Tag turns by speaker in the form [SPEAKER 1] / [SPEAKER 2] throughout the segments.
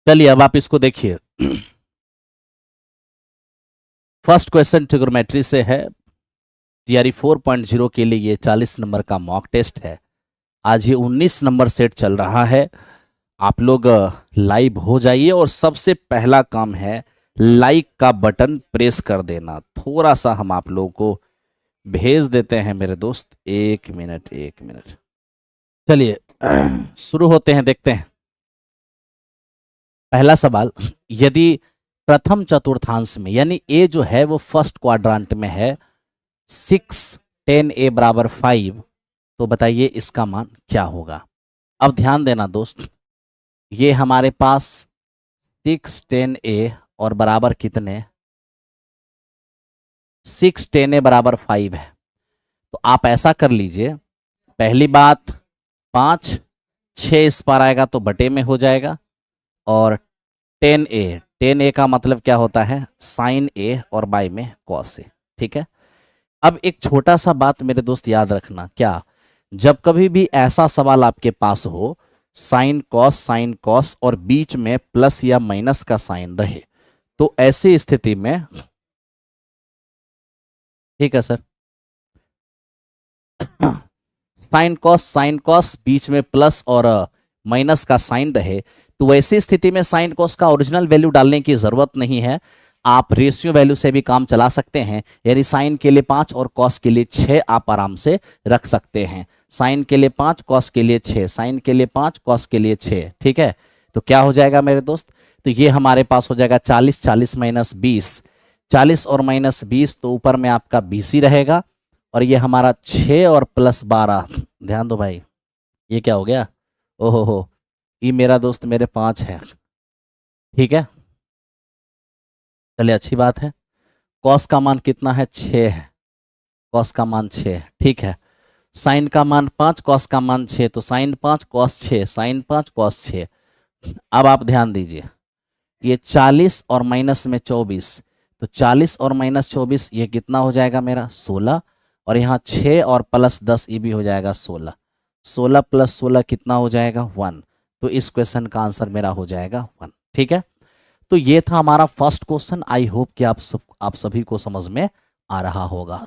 [SPEAKER 1] चलिए अब आप इसको देखिए। फर्स्ट क्वेश्चन ट्रिग्नोमेट्री से है। टीआरई 4.0 के लिए ये 40 नंबर का मॉक टेस्ट है। आज ये 19 नंबर सेट चल रहा है। आप लोग लाइव हो जाइए और सबसे पहला काम है लाइक का बटन प्रेस कर देना। थोड़ा सा हम आप लोगों को भेज देते हैं मेरे दोस्त। एक मिनट एक मिनट। चलिए शुरू होते हैं, देखते हैं। पहला सवाल, यदि प्रथम चतुर्थांश में यानी ए जो है वो फर्स्ट क्वाड्रांट में है 6 10a बराबर 5, तो बताइए इसका मान क्या होगा। अब ध्यान देना दोस्त, ये हमारे पास 6 10a और बराबर कितने, 6 10a बराबर 5 है। तो आप ऐसा कर लीजिए, पहली बात 5 6 इस पर आएगा तो बटे में हो जाएगा, और 10a का मतलब क्या होता है, साइन ए और बाय में कॉस ए। ठीक है। अब एक छोटा सा बात मेरे दोस्त याद रखना, क्या, जब कभी भी ऐसा सवाल आपके पास हो साइन कॉस और बीच में प्लस या माइनस का साइन रहे, तो ऐसी स्थिति में, ठीक है सर, साइन कॉस बीच में प्लस और माइनस का साइन रहे, तो वैसी स्थिति में साइन कॉस का ओरिजिनल वैल्यू डालने की जरूरत नहीं है। आप रेशियो वैल्यू से भी काम चला सकते हैं, यानी साइन के लिए 5 और कॉस के लिए 6 आप आराम से रख सकते हैं। साइन के लिए 5 कॉस के लिए 6, साइन के लिए 5 कॉस के लिए 6। ठीक है। तो क्या हो जाएगा मेरे दोस्त, तो ये हमारे पास हो जाएगा 40 40 माइनस 20, 40 और माइनस 20 तो ऊपर में आपका 20 ही रहेगा, और ये हमारा 6 और प्लस 12, ध्यान दो भाई, ये क्या हो गया, ओहो हो, ये मेरा दोस्त मेरे 5 है। ठीक है, चलिए अच्छी बात है। कॉस का मान कितना है, 6 है, कॉस का मान 6 है। ठीक है, साइन का मान 5 कॉस का मान 6, तो साइन 5 कॉस 6, साइन 5 कॉस 6। अब आप ध्यान दीजिए, ये 40 और माइनस में 24, तो 40 और माइनस 24 ये कितना हो जाएगा मेरा 16, और यहाँ 6 और प्लस 10 ये भी हो जाएगा 16, 16 प्लस 16 कितना हो जाएगा 1। तो इस क्वेश्चन का आंसर मेरा हो जाएगा 1। ठीक है, तो ये था हमारा फर्स्ट क्वेश्चन। आई होप कि आप सभी को समझ में आ रहा होगा।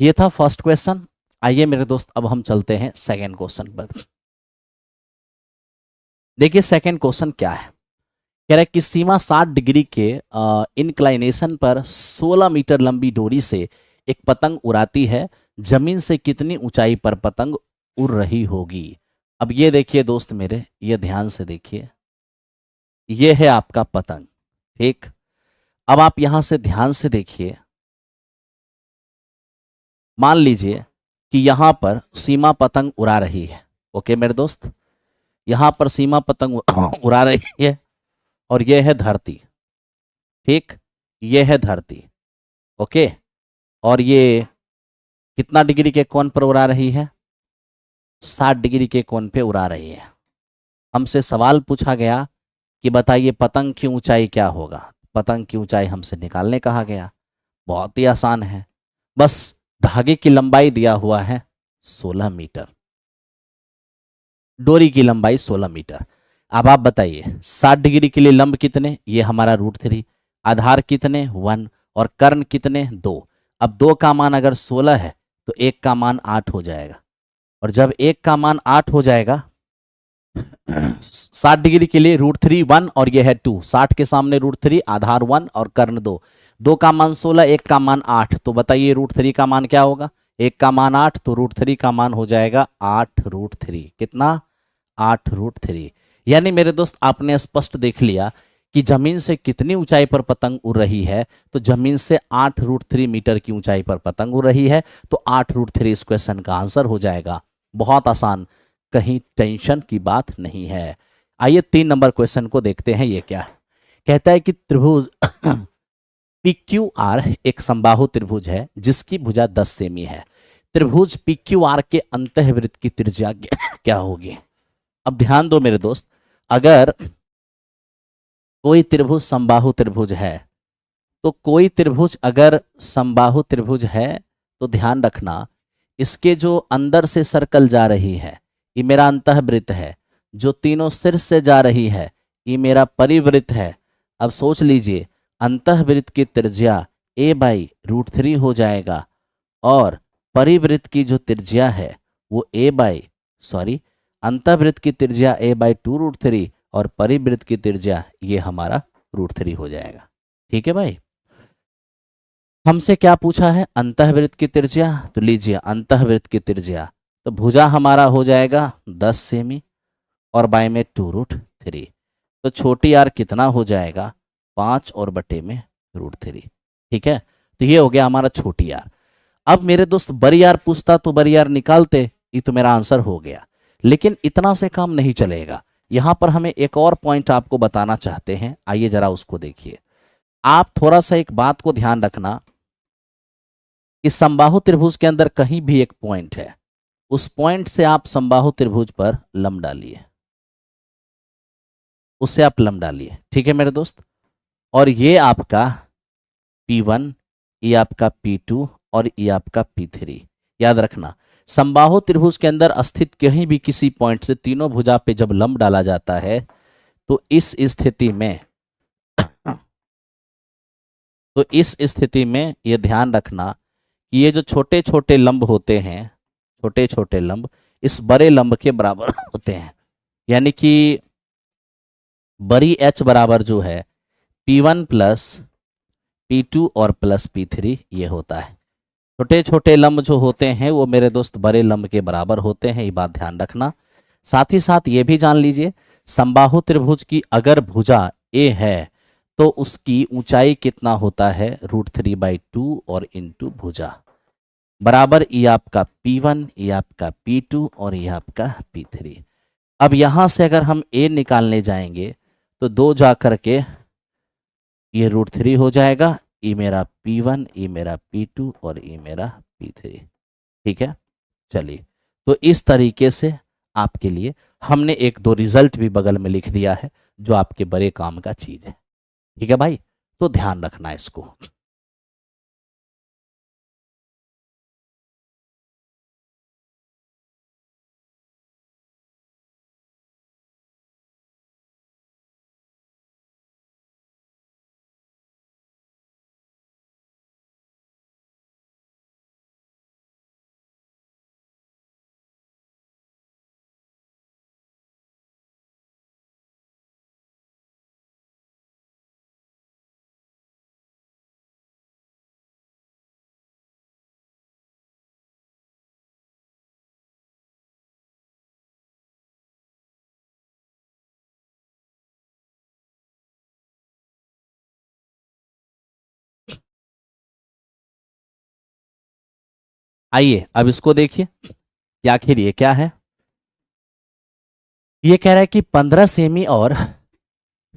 [SPEAKER 1] ये था फर्स्ट क्वेश्चन। आइए मेरे दोस्त अब हम चलते हैं सेकेंड क्वेश्चन पर। देखिए सेकेंड क्वेश्चन क्या है, कह रहा है कि सीमा 60 डिग्री के इंक्लाइनेशन पर 16 मीटर लंबी डोरी से एक पतंग उड़ाती है, जमीन से कितनी ऊंचाई पर पतंग उड़ रही होगी। अब ये देखिए दोस्त मेरे, ये ध्यान से देखिए, ये है आपका पतंग। ठीक, अब आप यहां से ध्यान से देखिए, मान लीजिए कि यहां पर सीमा पतंग उड़ा रही है। ओके मेरे दोस्त, यहां पर सीमा पतंग उड़ा रही है, और यह है धरती। ठीक, ये है धरती। ओके, और ये कितना डिग्री के कोण पर उड़ा रही है, 60 डिग्री के कोण पे उड़ा रही है। हमसे सवाल पूछा गया कि बताइए पतंग की ऊंचाई क्या होगा। पतंग की ऊंचाई हमसे निकालने कहा गया। बहुत ही आसान है, बस धागे की लंबाई दिया हुआ है 16 मीटर, डोरी की लंबाई 16 मीटर। अब आप बताइए 60 डिग्री के लिए लंब कितने, ये हमारा √3, आधार कितने 1, और कर्ण कितने 2। अब 2 का मान अगर 16 है तो 1 का मान 8 हो जाएगा, और जब 1 का मान 8 हो जाएगा, 60 डिग्री के लिए √3 1 और ये है 2, 60 के सामने √3, आधार 1 और कर्ण 2, 2 का मान 16, 1 का मान 8, तो बताइए √3 का मान क्या होगा, 1 का मान 8, तो √3 का मान हो जाएगा 8√3। कितना, 8√3। यानी मेरे दोस्त आपने स्पष्ट देख लिया कि जमीन से कितनी ऊंचाई पर पतंग उड़ रही है, तो जमीन से 8√3 मीटर की ऊंचाई पर पतंग उड़ रही है, तो 8√3 इस क्वेश्चन का आंसर हो जाएगा। बहुत आसान, कहीं टेंशन की बात नहीं है। आइए 3 नंबर क्वेश्चन को देखते हैं, ये क्या है। कहता है कि त्रिभुज PQR एक समबाहु त्रिभुज है जिसकी भुजा 10 सेमी है। त्रिभुज PQR के अंतःवृत्त की त्रिज्या क्या होगी। अब ध्यान दो मेरे दोस्त, अगर कोई त्रिभुज समबाहु त्रिभुज है, तो कोई त्रिभुज अगर समबाहु त्रिभुज है तो ध्यान रखना, इसके जो अंदर से सर्कल जा रही है, ये मेरा अंतःवृत्त है, जो तीनों शीर्ष से जा रही है, ये मेरा परिवृत्त है। अब सोच लीजिए, अंतःवृत्त की त्रिज्या a/√3 हो जाएगा और परिवृत्त की जो त्रिज्या है वो अंतःवृत्त की त्रिज्या a/2√3 और परिवृत्त की त्रिज्या ये हमारा √3 हो जाएगा। ठीक है भाई। हमसे क्या पूछा है? अंतःवृत्त की त्रिज्या। तो लीजिए अंतःवृत्त की त्रिज्या, तो भुजा हमारा हो जाएगा 10 सेमी और बाय में 2√3। तो छोटी आर कितना हो जाएगा? 5 और बटे में √3। ठीक है, तो ये हो गया हमारा छोटी आर। अब मेरे दोस्त बड़ी आर पूछता तो बड़ी आर निकालते, ये तो मेरा आंसर हो गया। लेकिन इतना से काम नहीं चलेगा, यहां पर हमें एक और पॉइंट आपको बताना चाहते हैं। आइए जरा उसको देखिए। आप थोड़ा सा एक बात को ध्यान रखना कि समबाहु त्रिभुज के अंदर कहीं भी एक पॉइंट है, उस पॉइंट से आप समबाहु त्रिभुज पर लंब डालिए, उससे आप लंब डालिए। ठीक है मेरे दोस्त। और ये आपका P1, ये आपका P2 और ये आपका P3। याद रखना, समबाहु त्रिभुज के अंदर स्थित कहीं भी किसी पॉइंट से तीनों भुजा पे जब लंब डाला जाता है तो इस स्थिति में ये ध्यान रखना कि ये जो छोटे छोटे लंब होते हैं, छोटे छोटे लंब इस बड़े लंब के बराबर होते हैं। यानी कि बड़ी h बराबर जो है P1 प्लस P2 और प्लस P3 ये होता है। छोटे छोटे लंब जो होते हैं वो मेरे दोस्त बड़े लंब के बराबर होते हैं, ये बात ध्यान रखना। साथ ही साथ ये भी जान लीजिए, समबाहु त्रिभुज की अगर भुजा A है तो उसकी ऊंचाई कितना होता है? √3/2 और इंटू भुजा बराबर ये आपका P1, ये आपका P2 और ये आपका P3। अब यहां से अगर हम A निकालने जाएंगे तो 2 जा करके ये √3 हो जाएगा। ये मेरा P1, ये मेरा P2 और ये मेरा P3। ठीक है, चलिए। तो इस तरीके से आपके लिए हमने एक दो रिजल्ट भी बगल में लिख दिया है जो आपके बड़े काम का चीज है। ठीक है भाई, तो ध्यान रखना इसको। आइए अब इसको देखिए कि आखिर ये क्या है। ये कह रहा है कि 15 सेमी और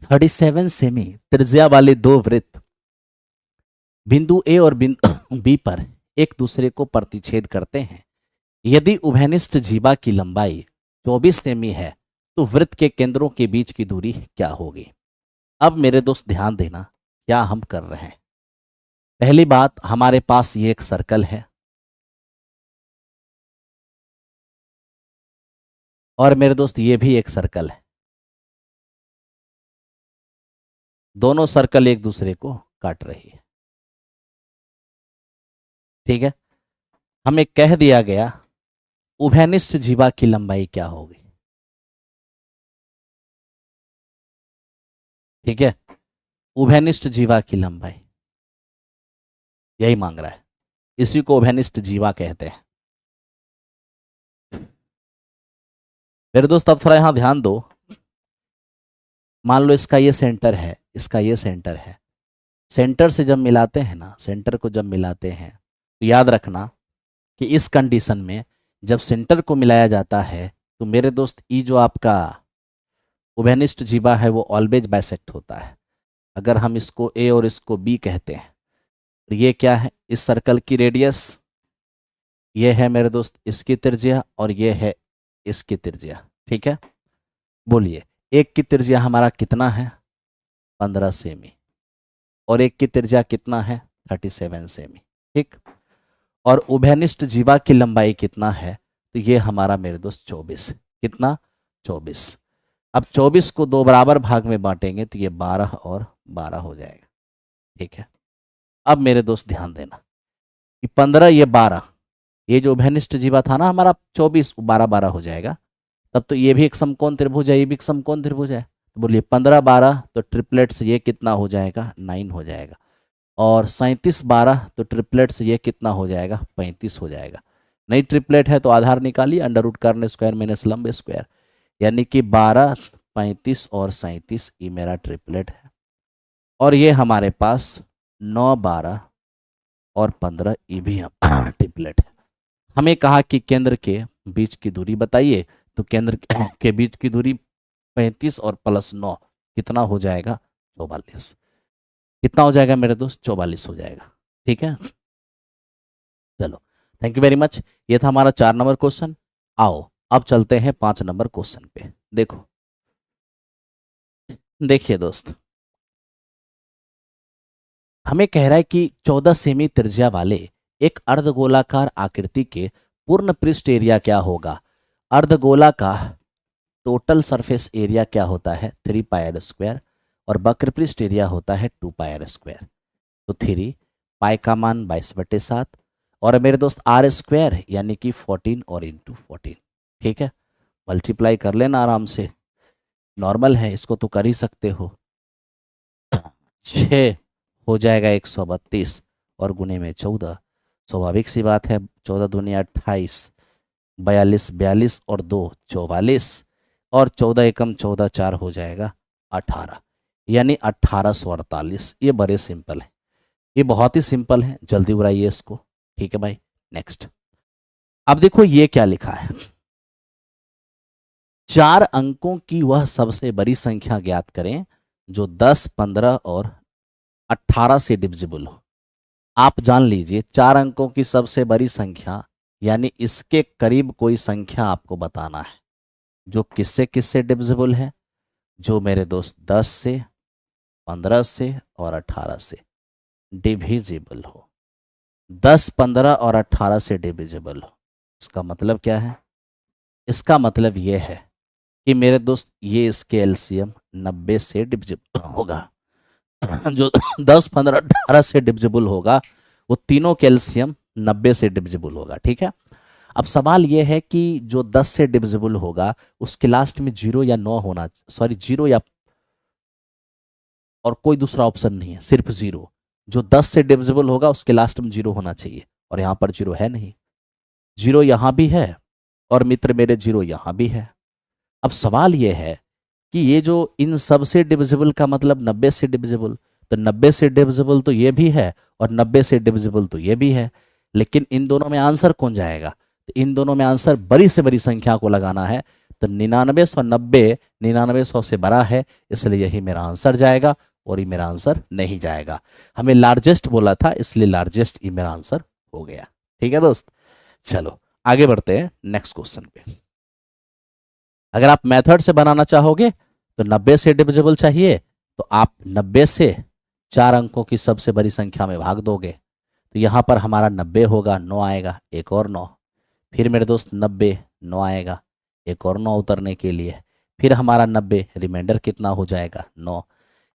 [SPEAKER 1] 37 सेमी त्रिज्या वाले दो वृत्त बिंदु ए और बिंदु बी पर एक दूसरे को प्रतिच्छेद करते हैं। यदि उभयनिष्ठ जीवा की लंबाई 24 सेमी है तो वृत्त के केंद्रों के बीच की दूरी क्या होगी? अब मेरे दोस्त ध्यान देना क्या हम कर रहे हैं। पहली बात, हमारे पास ये एक सर्कल है और मेरे दोस्त ये भी एक सर्कल है। दोनों सर्कल एक दूसरे को काट रही है। ठीक है, हमें कह दिया गया उभयनिष्ठ जीवा की लंबाई क्या होगी। ठीक है, उभयनिष्ठ जीवा की लंबाई यही मांग रहा है, इसी को उभयनिष्ठ जीवा कहते हैं। मेरे दोस्त अब थोड़ा यहां ध्यान दो। मान लो इसका ये सेंटर है, इसका ये सेंटर है। सेंटर से जब मिलाते हैं ना, सेंटर को जब मिलाते हैं तो याद रखना कि इस कंडीशन में जब सेंटर को मिलाया जाता है तो मेरे दोस्त ये जो आपका उभयनिष्ठ जीवा है वो ऑलवेज बाइसेक्ट होता है। अगर हम इसको ए और इसको बी कहते हैं तो ये क्या है? इस सर्कल की रेडियस, ये है मेरे दोस्त इसकी त्रिज्या और ये है इसकी त्रिज्या। ठीक है, बोलिए एक की त्रिज्या हमारा कितना है? 15 सेमी और एक की त्रिज्या कितना है? 37 सेमी। ठीक, और उभयनिष्ठ जीवा की लंबाई कितना है? तो ये हमारा मेरे दोस्त 24। कितना? 24। अब 24 को दो बराबर भाग में बांटेंगे तो ये 12 और 12 हो जाएगा। ठीक है, अब मेरे दोस्त ध्यान देना कि 15 ये 12, ये जो उभयनिष्ठ जीवा था ना हमारा 24, 12 12 हो जाएगा। तब तो ये भी एक समकोण त्रिभुज है, ये भी एक समकोण त्रिभुज है। तो बोलिए 15 12 तो ट्रिपलेट से ये कितना हो जाएगा, 9 हो जाएगा। और 37 12 तो ट्रिपलेट से ये कितना हो जाएगा, 35 हो जाएगा। नई ट्रिपलेट है तो आधार निकालिए, अंडर रूट करने स्क्वायर माइनस लंब स्क्वायर, यानी कि 12 35 और 37 ये मेरा ट्रिपलेट है। और ये हमारे पास 9 12 और 15 ये भी ट्रिपलेट है। हमें कहा कि केंद्र के बीच की दूरी बताइए, तो केंद्र के बीच की दूरी 35 और प्लस 9 कितना हो जाएगा, 44। कितना हो जाएगा मेरे दोस्त, 44 हो जाएगा। ठीक है, चलो थैंक यू वेरी मच। ये था हमारा 4 नंबर क्वेश्चन। आओ अब चलते हैं 5 नंबर क्वेश्चन पे। देखो, देखिए दोस्त, हमें कह रहा है कि 14 सेमी त्रिज्या वाले एक अर्धगोलाकार आकृति के पूर्ण पृष्ठ एरिया क्या होगा। अर्धगोला का टोटल सरफेस एरिया क्या होता है, 3 पाई आर स्क्वायर, और वक्र पृष्ठ एरिया होता है 2 पाई आर स्क्वायर। तो 3 पाई का मान 22/7 और मेरे दोस्त आर स्क्वायर यानी कि 14 और इंटू 14। ठीक है, मल्टीप्लाई कर लेना आराम से, नॉर्मल है, इसको तो कर ही सकते हो। 6 हो जाएगा 132 और गुने में 14, स्वाभाविक सी बात है, 14 दूनी 28, 42 42 और 2 44, और 14 एकम 14 4 हो जाएगा 18, यानी 1848। ये बड़े सिंपल है, ये बहुत ही सिंपल है, जल्दी उड़ाइए इसको। ठीक है भाई, नेक्स्ट। अब देखो ये क्या लिखा है, 4 अंकों की वह सबसे बड़ी संख्या ज्ञात करें जो 10 15 और 18 से डिविजिबल हो। आप जान लीजिए 4 अंकों की सबसे बड़ी संख्या, यानी इसके करीब कोई संख्या आपको बताना है जो किससे किससे डिविजिबल है, जो मेरे दोस्त 10 से 15 से और 18 से डिविजिबल हो। 10 15 और 18 से डिविजिबल हो, इसका मतलब क्या है, इसका मतलब ये है कि मेरे दोस्त ये इसके एलसीएम 90 से डिविजिबल होगा। जो 10 15 18 से डिविजिबल होगा वो तीनों कैल्शियम 90 से डिविजिबल होगा। ठीक है, अब सवाल ये है कि जो 10 से डिविजिबल होगा उसके लास्ट में 0 या 9 होना, सॉरी 0 या और कोई दूसरा ऑप्शन नहीं है, सिर्फ 0। जो 10 से डिविजिबल होगा उसके लास्ट में 0 होना चाहिए, और यहाँ पर 0 है नहीं, 0 यहाँ भी है और मित्र मेरे 0 यहाँ भी है। अब सवाल ये है कि ये जो इन सब से डिविजिबल का मतलब 90 से डिविजिबल, तो 90 से डिविजिबल तो ये भी है और 90 से डिविजिबल तो ये भी है, लेकिन इन दोनों में आंसर कौन जाएगा, तो इन दोनों में आंसर बड़ी से बड़ी संख्या को लगाना है। तो 9990 9900 से बड़ा है, इसलिए यही मेरा आंसर जाएगा, और ये मेरा आंसर नहीं जाएगा। हमें लार्जेस्ट बोला था, इसलिए लार्जेस्ट ये मेरा आंसर हो गया। ठीक है दोस्त, चलो आगे बढ़ते हैं नेक्स्ट क्वेश्चन पे। अगर आप मेथड से बनाना चाहोगे तो 90 से डिविजिबल चाहिए, तो आप 90 से 4 अंकों की सबसे बड़ी संख्या में भाग दोगे, तो यहाँ पर हमारा 90 होगा, 9 आएगा, एक और 9, फिर मेरे दोस्त 90 9 आएगा, एक और 9 उतरने के लिए, फिर हमारा 90 रिमाइंडर कितना हो जाएगा, 9।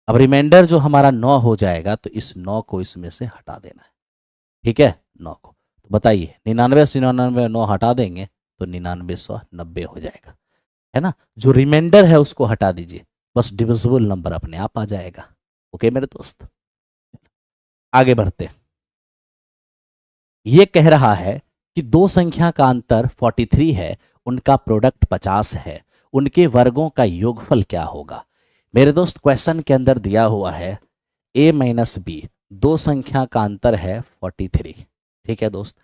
[SPEAKER 1] अब रिमाइंडर जो हमारा 9 हो जाएगा तो इस 9 को इसमें से हटा देना है। ठीक है, 9 को, तो बताइए 99 से 99 9 हटा देंगे तो 9990 हो जाएगा, है ना। जो रिमाइंडर है उसको हटा दीजिए, बस डिविजिबल नंबर अपने आप आ जाएगा। ओके मेरे दोस्त, आगे बढ़ते। ये कह रहा है कि दो संख्या का अंतर 43 है, उनका प्रोडक्ट 50 है, उनके वर्गों का योगफल क्या होगा। मेरे दोस्त क्वेश्चन के अंदर दिया हुआ है a माइनस बी, दो संख्या का अंतर है 43। ठीक है दोस्त,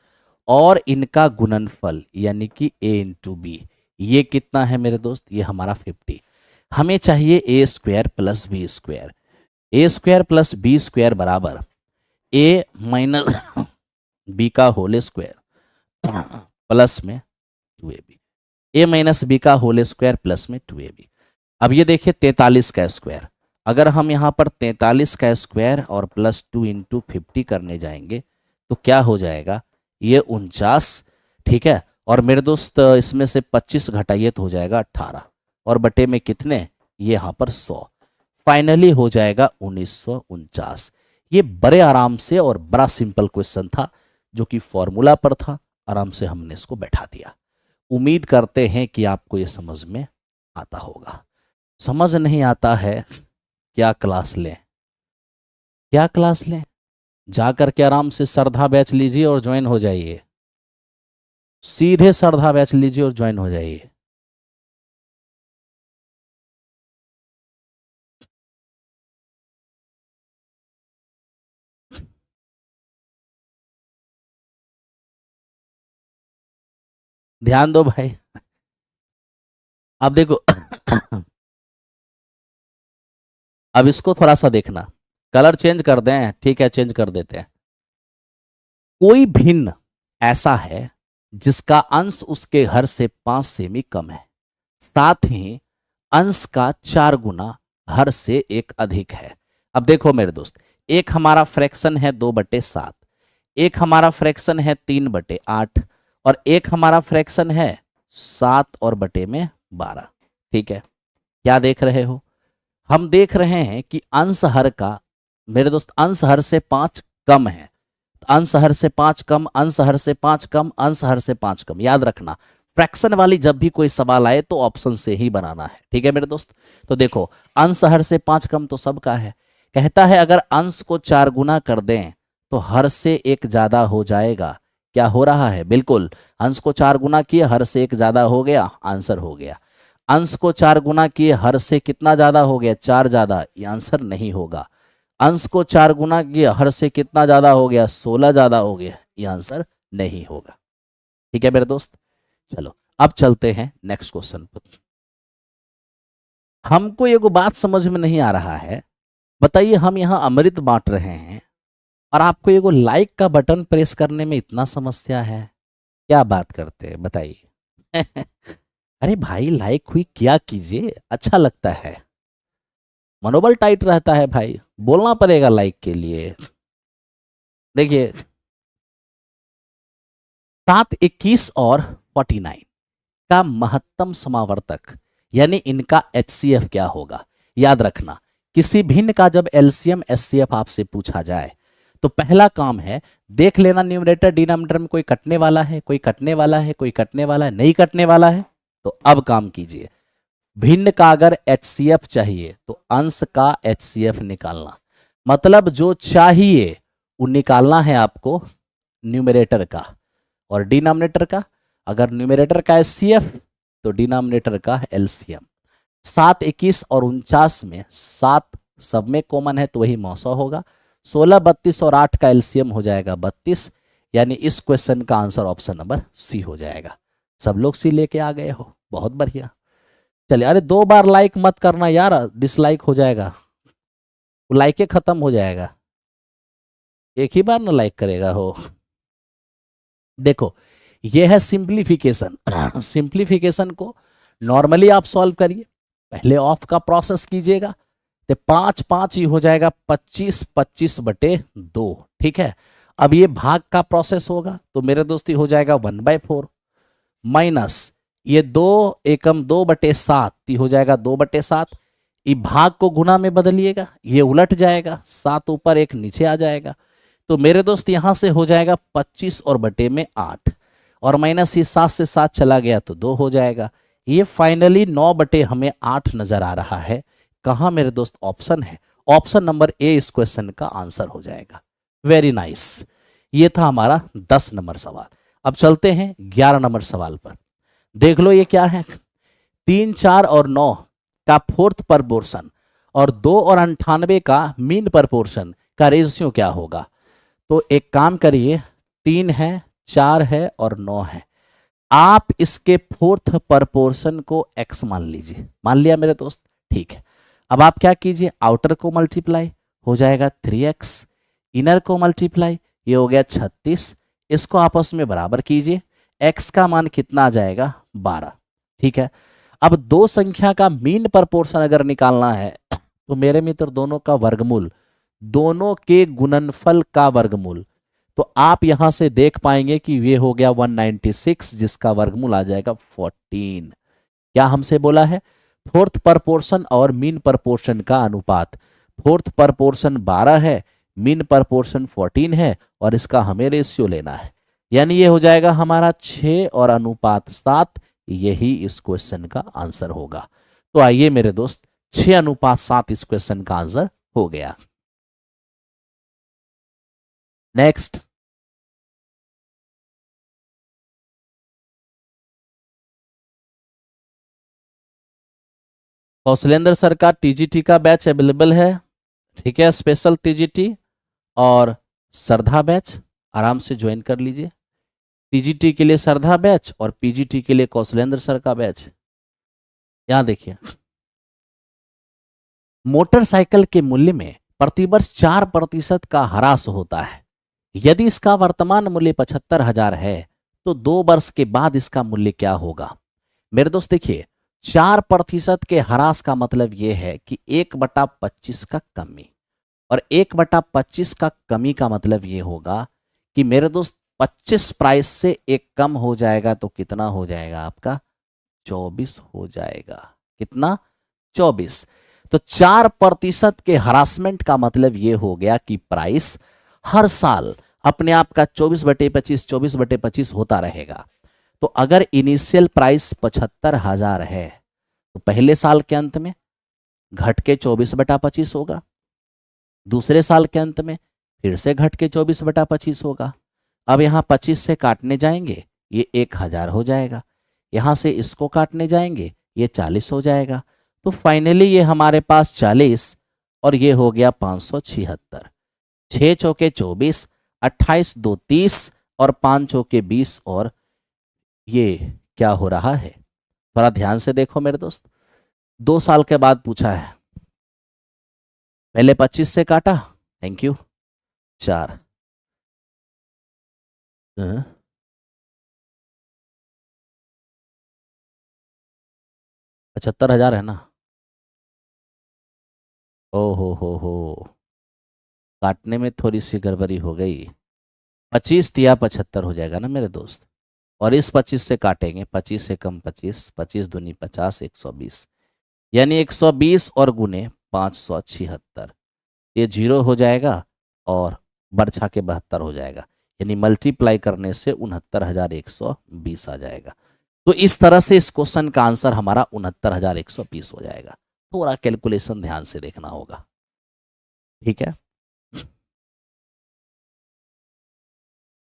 [SPEAKER 1] और इनका गुणनफल यानी कि a इंटू बी, ये कितना है मेरे दोस्त, ये हमारा 50। हमें चाहिए a square plus b square, a square plus b square बराबर a माइनस बी का होल स्क्वायर प्लस में 2ab, a माइनस बी का होल स्क्वायर प्लस में 2ab। अब ये देखिए 43 का स्क्वायर, अगर हम यहाँ पर 43 का स्क्वायर और प्लस 2 इंटू 50 करने जाएंगे तो क्या हो जाएगा, ये 49। ठीक है, और मेरे दोस्त इसमें से 25 घटाइए तो हो जाएगा 18, और बटे में कितने, ये यहां पर 100, फाइनली हो जाएगा 1949। ये बड़े आराम से और बड़ा सिंपल क्वेश्चन था जो कि फॉर्मूला पर था, आराम से हमने इसको बैठा दिया। उम्मीद करते हैं कि आपको ये समझ में आता होगा। समझ नहीं आता है, क्या क्लास लें, क्या क्लास लें, जाकर के आराम से श्रद्धा बैच लीजिए और ज्वाइन हो जाइए, सीधे श्रद्धा बैच लीजिए और ज्वाइन हो जाइए। ध्यान दो भाई, अब देखो अब इसको थोड़ा सा देखना, कलर चेंज कर दें, ठीक है चेंज कर देते हैं। कोई भिन्न ऐसा है जिसका अंश उसके हर से 5 सेमी कम है, साथ ही अंश का 4 गुना हर से 1 अधिक है। अब देखो मेरे दोस्त, एक हमारा फ्रैक्शन है 2/7, एक हमारा फ्रैक्शन है 3/8 और एक हमारा फ्रैक्शन है 7 और बटे में 12। ठीक है, क्या देख रहे हो, हम देख रहे हैं कि अंश हर का, मेरे दोस्त अंश हर से 5 कम है, अंश हर से 5 कम, अंश हर से 5 कम, अंश हर से 5 कम। याद रखना, फ्रैक्शन वाली जब भी कोई सवाल आए तो ऑप्शन से ही बनाना है। ठीक है मेरे दोस्त, तो देखो अंश हर से 5 कम तो सबका है, कहता है अगर अंश को 4 गुना कर दें तो हर से 1 ज्यादा हो जाएगा। क्या हो रहा है, बिल्कुल अंश को 4 गुना किए हर से 1 ज्यादा हो गया, आंसर हो गया। अंश को 4 गुना किए हर से कितना ज्यादा हो गया, 4 ज्यादा, ये आंसर नहीं होगा। अंश को 4 गुना किया हर से कितना ज्यादा हो गया, 16 ज्यादा हो गया, ये आंसर नहीं होगा। ठीक है मेरे दोस्त, चलो अब चलते हैं नेक्स्ट क्वेश्चन पर। हमको ये बात समझ में नहीं आ रहा है, बताइए हम यहां अमृत बांट रहे हैं और आपको ये लाइक का बटन प्रेस करने में इतना समस्या है, क्या बात करते हैं बताइए अरे भाई लाइक हुई क्या कीजिए, अच्छा लगता है, मनोबल टाइट रहता है भाई, बोलना पड़ेगा लाइक के लिए। देखिए 7, 21 और 49 का महत्तम समावर्तक यानी इनका HCF क्या होगा। याद रखना, किसी भिन्न का जब LCM SCF आपसे पूछा जाए तो पहला काम है देख लेना न्यूमरेटर डिनोमिनेटर में कोई कटने वाला है, कोई कटने वाला है, कोई कटने वाला है, नहीं कटने वाला है। तो अब काम कीजिए, भिन्न का अगर HCF चाहिए तो अंश का HCF निकालना, मतलब जो चाहिए वो निकालना है आपको न्यूमरेटर का और डिनोमिनेटर का। अगर न्यूमरेटर का HCF तो डिनोमिनेटर का LCM। 7, 21 और 49 में 7 सब में कॉमन है तो वही 900 होगा। 16, 32 और 8 का LCM हो जाएगा 32, यानी इस क्वेश्चन का आंसर ऑप्शन नंबर C हो जाएगा। सब लोग C लेके आ गए हो, बहुत बढ़िया। चलिए, अरे 2 बार लाइक मत करना यार, डिसलाइक हो जाएगा, लाइक खत्म हो जाएगा, एक ही बार ना लाइक करेगा हो। देखो ये है सिंप्लीफिकेशन सिंप्लीफिकेशन को नॉर्मली आप सॉल्व करिए, पहले ऑफ का प्रोसेस कीजिएगा तो 5, 5 ही हो जाएगा, 25, 25/2। ठीक है, अब ये भाग का प्रोसेस होगा तो मेरे दोस्ती हो जाएगा 1/4 माइनस ये 2 एकम 2/7 हो जाएगा 2/7। ये भाग को गुना में बदलिएगा, ये उलट जाएगा, 7 ऊपर 1 नीचे आ जाएगा। तो मेरे दोस्त यहां से हो जाएगा 25 और बटे में 8 और माइनस ये 7 से 7 चला गया तो 2 हो जाएगा। ये फाइनली 9/8 नजर आ रहा है। कहां मेरे दोस्त ऑप्शन है, ऑप्शन नंबर ए इस क्वेश्चन का आंसर हो जाएगा। वेरी नाइस, ये था हमारा 10 नंबर सवाल। अब चलते हैं 11 नंबर सवाल पर। देख लो ये क्या है, 3, 4 और 9 का फोर्थ प्रपोर्शन और 2 और 98 का मीन प्रपोर्शन का रेशियो क्या होगा। तो एक काम करिए, 3 है, 4 है और 9 है, आप इसके फोर्थ प्रपोर्शन को x मान लीजिए। मान लिया मेरे दोस्त, ठीक है। अब आप क्या कीजिए, आउटर को मल्टीप्लाई हो जाएगा 3x, इनर को मल्टीप्लाई ये हो गया 36, इसको आपस में बराबर कीजिए, x का मान कितना आ जाएगा 12। ठीक है, अब दो संख्या का मीन प्रपोर्शन अगर निकालना है तो मेरे मित्र दोनों का वर्गमूल, दोनों के गुणनफल का वर्गमूल, तो आप यहां से देख पाएंगे कि ये हो गया 196 जिसका वर्गमूल आ जाएगा 14। क्या हमसे बोला है, फोर्थ प्रपोर्शन और मीन प्रपोर्शन का अनुपात, फोर्थ प्रपोर्शन 12 है, मीन प्रपोर्शन 14 है, और इसका हमें रेशियो लेना है। यानी ये हो जाएगा हमारा 6 और अनुपात 7, यही इस क्वेश्चन का आंसर होगा। तो आइए मेरे दोस्त, 6 अनुपात 7 इस क्वेश्चन का आंसर हो गया। नेक्स्ट, कौशलेंद्र सर का टीजीटी का बैच अवेलेबल है, ठीक है, स्पेशल टीजीटी और श्रद्धा बैच, आराम से ज्वाइन कर लीजिए। टीजीटी के लिए श्रद्धा बैच और पीजीटी के लिए कौशलेंद्र सर का बैच। यहां देखिए, मोटरसाइकिल के मूल्य में प्रतिवर्ष 4% का ह्रास होता है। यदि इसका वर्तमान मूल्य 75,000 है तो 2 वर्ष के बाद इसका मूल्य क्या होगा? मेरे दोस्त देखिए, 4% के ह्रास का मतलब यह है कि 1/25 का कमी, और 1/25 का कमी का मतलब यह होगा कि मेरे दोस्त 25 प्राइस से एक कम हो जाएगा तो कितना हो जाएगा आपका? 24 हो जाएगा। कितना? 24। तो 4% के हरासमेंट का मतलब यह हो गया कि प्राइस हर साल अपने आप का 24/25 24/25 होता रहेगा। तो अगर इनिशियल प्राइस 75,000 है तो पहले साल के अंत में घट के 24/25 होगा, दूसरे साल के अंत में फिर से घट के 24/25 होगा। अब यहां 25 से काटने जाएंगे, ये 1,000 हो जाएगा, यहां से इसको काटने जाएंगे, ये 40 हो जाएगा। तो फाइनली ये हमारे पास 40 और ये हो गया 576। 6 चौके 24, 28 2 30 और 5 चौके 20, और ये क्या हो रहा है? थोड़ा ध्यान से देखो मेरे दोस्त, 2 साल के बाद पूछा है। पहले 25 से काटा, थैंक यू, 4, 75,000 है ना? ओ हो, काटने में थोड़ी सी गड़बड़ी हो गई। 25 दिया 75 हो जाएगा ना मेरे दोस्त, और इस 25 से काटेंगे, 25 से कम 25, 25 दूनी 50, 120, यानी 120 और गुने 576, ये 0 हो जाएगा और बरछा के 72 हो जाएगा, यानी मल्टीप्लाई करने से 69,120 आ जाएगा। तो इस तरह से इस क्वेश्चन का आंसर हमारा 69,120 हो जाएगा। थोड़ा कैलकुलेशन ध्यान से देखना होगा, ठीक है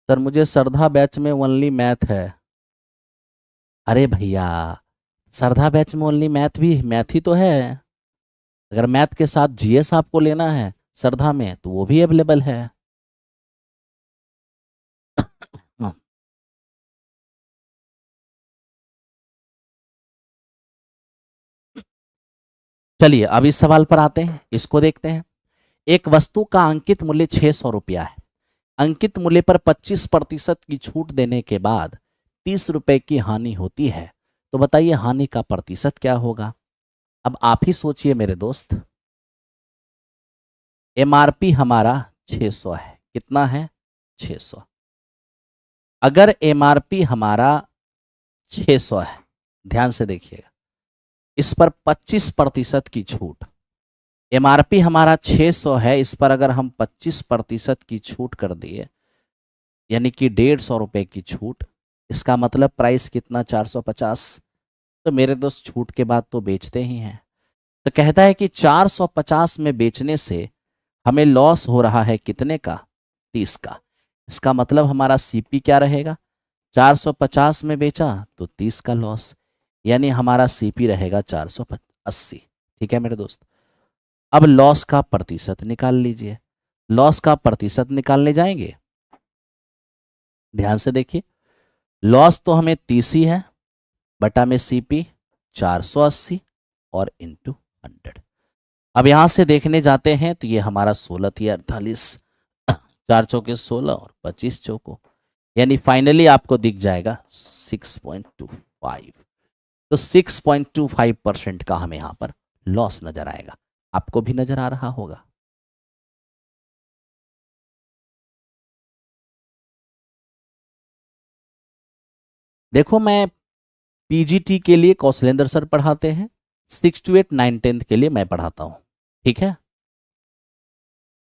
[SPEAKER 1] सर? मुझे श्रद्धा बैच में ओनली मैथ है। अरे भैया, श्रद्धा बैच में ओनली मैथ ही तो है। अगर मैथ के साथ जीएस आपको लेना है श्रद्धा में तो वो भी अवेलेबल है। हाँ, चलिए अब इस सवाल पर आते हैं, इसको देखते हैं। एक वस्तु का अंकित मूल्य 600 रुपया है। अंकित मूल्य पर 25% की छूट देने के बाद 30 रुपए की हानि होती है, तो बताइए हानि का प्रतिशत क्या होगा? अब आप ही सोचिए मेरे दोस्त। एमआरपी हमारा 600 है, कितना है? 600। अगर एमआरपी हमारा 600 है, ध्यान से देखिएगा, इस पर 25% की छूट, एमआरपी हमारा 600 है, इस पर अगर हम 25% की छूट कर दिए, यानी कि 150 रुपए की छूट, इसका मतलब प्राइस कितना? 450। तो मेरे दोस्त छूट के बाद तो बेचते ही हैं, तो कहता है कि 450 में बेचने से हमें लॉस हो रहा है कितने का? 30 का। इसका मतलब हमारा सीपी क्या रहेगा? 450 में बेचा तो 30 का लॉस, यानी हमारा सीपी रहेगा 480। ठीक है मेरे दोस्त, अब लॉस का प्रतिशत निकाल लीजिए। लॉस का प्रतिशत निकालने जाएंगे, ध्यान से देखिए, लॉस तो हमें 30 ही है, बटा में सीपी 480 और इंटू 100। अब यहां से देखने जाते हैं तो ये हमारा 16 थी 48, 4 चौके 16 और 25 चौको, यानी फाइनली आपको दिख जाएगा 6.25। तो 6.25% का हमें यहां पर लॉस नजर आएगा। आपको भी नजर आ रहा होगा। देखो, मैं पीजीटी के लिए कौशलेंद्र सर पढ़ाते हैं, 6 to 8 9 10 के लिए मैं पढ़ाता हूं, ठीक है।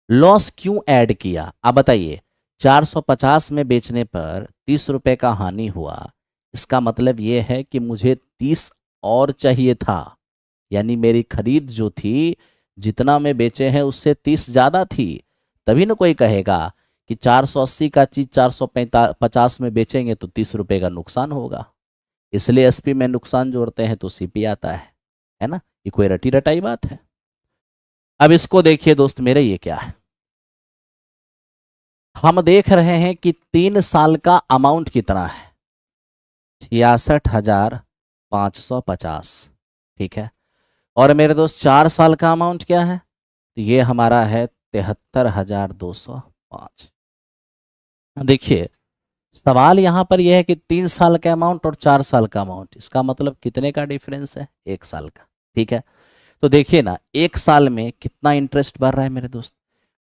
[SPEAKER 1] लॉस क्यों ऐड किया आप बताइए। 450 में बेचने पर 30 रुपए का हानि हुआ, इसका मतलब यह है कि मुझे 30 और चाहिए था, यानी मेरी खरीद जो थी जितना में बेचे हैं उससे 30 ज्यादा थी। तभी ना कोई कहेगा कि 480 का चीज 450 में बेचेंगे तो 30 रुपए का नुकसान होगा। इसलिए एसपी में नुकसान जोड़ते हैं तो सीपी आता है ना। ये कोई रटी रटाई बात है। अब इसको देखिए दोस्त मेरे, ये क्या है। हम देख रहे हैं कि 3 साल का अमाउंट कितना है, 66,550, ठीक है। और मेरे दोस्त 4 साल का अमाउंट क्या है, तो ये हमारा है 73,205। देखिए सवाल यहां पर यह है कि 3 साल का अमाउंट और 4 साल का अमाउंट, इसका मतलब कितने का डिफरेंस है, 1 साल का, ठीक है। तो देखिए ना 1 साल में कितना इंटरेस्ट बढ़ रहा है मेरे दोस्त।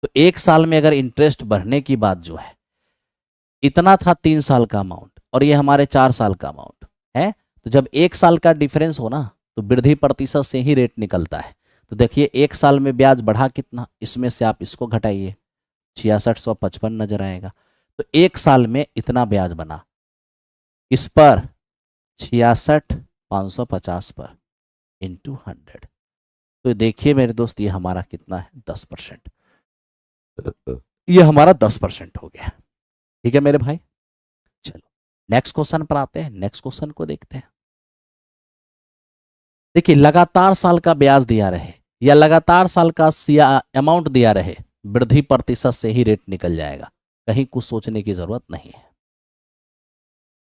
[SPEAKER 1] तो 1 साल में अगर इंटरेस्ट बढ़ने की बात जो है, इतना था 3 साल का अमाउंट और ये हमारे 4 साल का अमाउंट है। तो जब 1 साल का डिफरेंस हो ना तो वृद्धि प्रतिशत से ही रेट निकलता है। तो देखिए 1 साल में ब्याज बढ़ा कितना, इसमें से आप इसको घटाइए, 6655 नजर आएगा। तो 1 साल में इतना ब्याज बना, इस पर 66,550 पर इंटू 100। तो देखिए मेरे दोस्त ये हमारा कितना है, 10%। ये हमारा 10% हो गया, ठीक है मेरे भाई। चलो नेक्स्ट क्वेश्चन पर आते हैं, नेक्स्ट क्वेश्चन को देखते हैं। देखिए लगातार साल का ब्याज दिया रहे या लगातार साल का अमाउंट दिया रहे, वृद्धि प्रतिशत से ही रेट निकल जाएगा, कहीं कुछ सोचने की जरूरत नहीं है।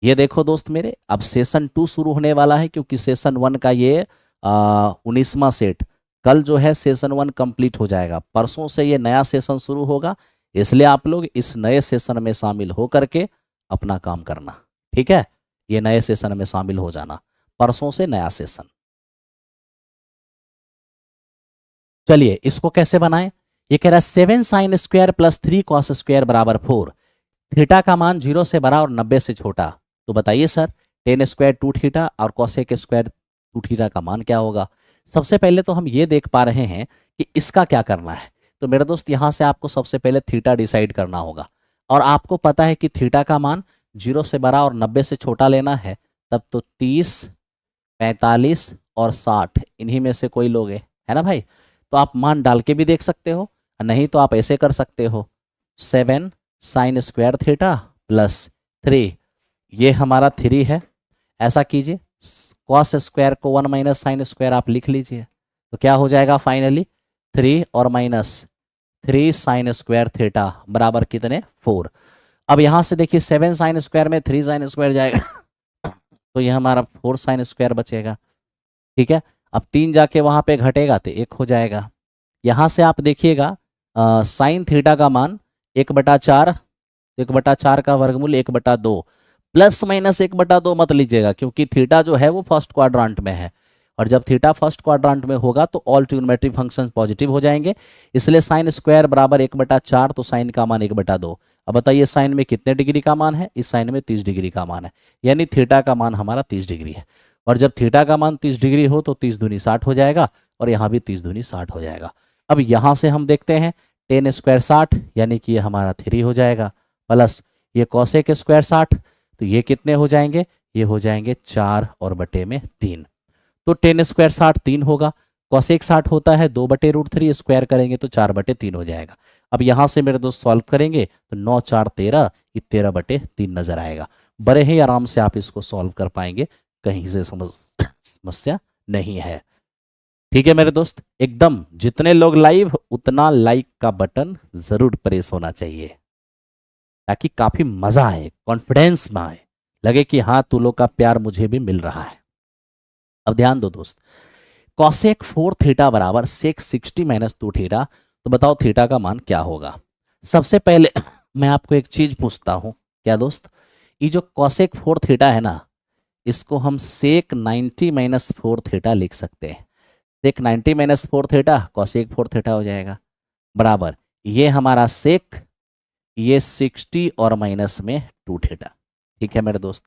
[SPEAKER 1] ये देखो दोस्त मेरे, अब सेशन 2 शुरू होने वाला है, क्योंकि सेशन 1 का ये 19वां सेट, कल जो है सेशन 1 कंप्लीट हो जाएगा, परसों से ये नया सेशन शुरू होगा। इसलिए आप लोग इस नए सेशन में शामिल हो करके अपना काम करना, ठीक है। ये नए सेशन में शामिल हो जाना, परसों से नया सेशन। चलिए इसको कैसे बनाएं। ये कह रहा है 7 sine square plus 3 cos square बराबर 4, थीटा का मान 0 से बड़ा और 90 से छोटा। तो बताइए सर 10 स्क्वायर 2 थीटा और कॉसेक स्क्वायर 2 थीटा का मान क्या होगा। सबसे पहले तो हम ये देख पा रहे हैं कि इसका क्या करना है। तो मेरे दोस्त यहां से आपको सबसे पहले थीटा डिसाइड करना होगा, और आपको पता है कि थीटा का मान 0 से बड़ा और 90 से छोटा लेना है। तब तो 30, 45 और 60 इन्हीं में से कोई लोगे, है ना भाई। तो आप मान डाल के भी देख सकते हो, नहीं तो आप ऐसे कर सकते हो, 7 साइन स्क्वायर थीटा प्लस 3, ये हमारा 3 है। ऐसा कीजिए कॉस स्क्वायर को 1 माइनस साइन स्क्वायर आप लिख लीजिए, तो क्या हो जाएगा फाइनली 3 और माइनस 3 साइन स्क्वायर थीटा बराबर कितने 4। अब यहां से देखिए 7 साइन स्क्वायर में 3 साइन स्क्वायर जाएगा तो यह हमारा 4 साइन स्क्वायर बचेगा, ठीक है। अब 3 जाके वहां पे घटेगा तो 1 हो जाएगा। यहां से आप देखिएगा साइन थीटा का मान 1/4, 1/4 का वर्गमूल 1/2, प्लस माइनस 1/2 मत लीजिएगा, क्योंकि थीटा जो है वो फर्स्ट क्वाड्रांट में है, और जब थीटा फर्स्ट क्वाड्रांट में होगा तो ऑल ट्रिग्नोमेट्रिक फंक्शन पॉजिटिव हो जाएंगे। इसलिए साइन स्क्वायर बराबर 1/4, तो साइन का मान 1/2। अब बताइए साइन में कितने डिग्री का मान है, इस साइन में 30 डिग्री का मान है, यानी थीटा का मान हमारा 30 डिग्री है। और जब थीटा का मान 30 डिग्री हो तो 30 दूनी 60 हो जाएगा, और यहाँ भी 30 दूनी 60 हो जाएगा। अब यहाँ से हम देखते हैं 10 स्क्वायर 60, यानी कि ये हमारा 3 हो जाएगा, प्लस ये कॉसेक स्क्वायर 60, तो ये कितने हो जाएंगे, ये हो जाएंगे 4 और बटे में 3। तो 10 स्क्वायर 60 3 होगा, कॉसेक 60 होता है 2/√3, स्क्वायर करेंगे तो 4/3 हो जाएगा। अब यहाँ से मेरे दोस्त सॉल्व करेंगे तो 9 4 13, ये 13/3 नजर आएगा। बड़े ही आराम से आप इसको सॉल्व कर पाएंगे, कहीं से समस्या नहीं है, ठीक है मेरे दोस्त। एकदम जितने लोग लाइव उतना लाइक का बटन जरूर प्रेस होना चाहिए, ताकि काफी मजा आए, कॉन्फिडेंस में आए, लगे कि हाँ तू लोग का प्यार मुझे भी मिल रहा है। अब ध्यान दो दोस्त, कॉसेक 4 थीटा बराबर सेक 60 माइनस 2 थीटा, तो बताओ थीटा का मान क्या होगा। सबसे पहले मैं आपको एक चीज पूछता हूं, क्या दोस्त, ये जो कॉसेक 4 थीटा है ना, इसको हम सेक 90 माइनस 4 थीटा लिख सकते हैं। सेक 90 माइनस 4 थीटा कॉसेक 4 थीटा हो जाएगा, बराबर ये हमारा सेक, ये 60 और माइनस में 2 थीटा, ठीक है मेरे दोस्त।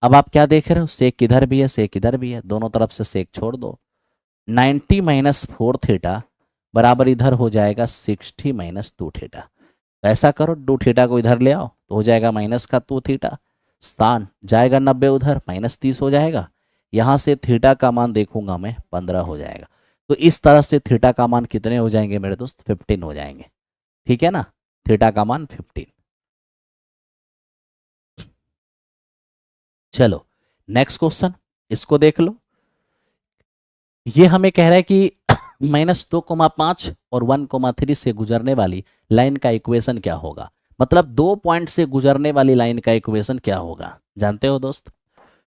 [SPEAKER 1] अब आप क्या देख रहे हो, सेक किधर भी है सेक इधर भी है, दोनों तरफ से सेक छोड़ दो, 90 माइनस 4 थीटा बराबर इधर हो जाएगा 60 माइनस 2 थीटा। ऐसा करो 2 थीटा को इधर ले आओ तो हो जाएगा माइनस का 2 थीटा, स्थान जाएगा 90 उधर, माइनस 30 हो जाएगा। यहाँ से थीटा का मान देखूंगा मैं 15 हो जाएगा। तो इस तरह से थीटा का मान कितने हो जाएंगे मेरे दोस्त? 15 हो जाएंगे। ठीक है ना, थीटा का मान 15। चलो नेक्स्ट क्वेश्चन, इसको देख लो। ये हमें कह रहा है कि -2,5 और 1,3 से गुजरने वाली लाइन का इक्वेशन क्या होगा। मतलब 2 पॉइंट से गुजरने वाली लाइन का इक्वेशन क्या होगा, जानते हो दोस्त?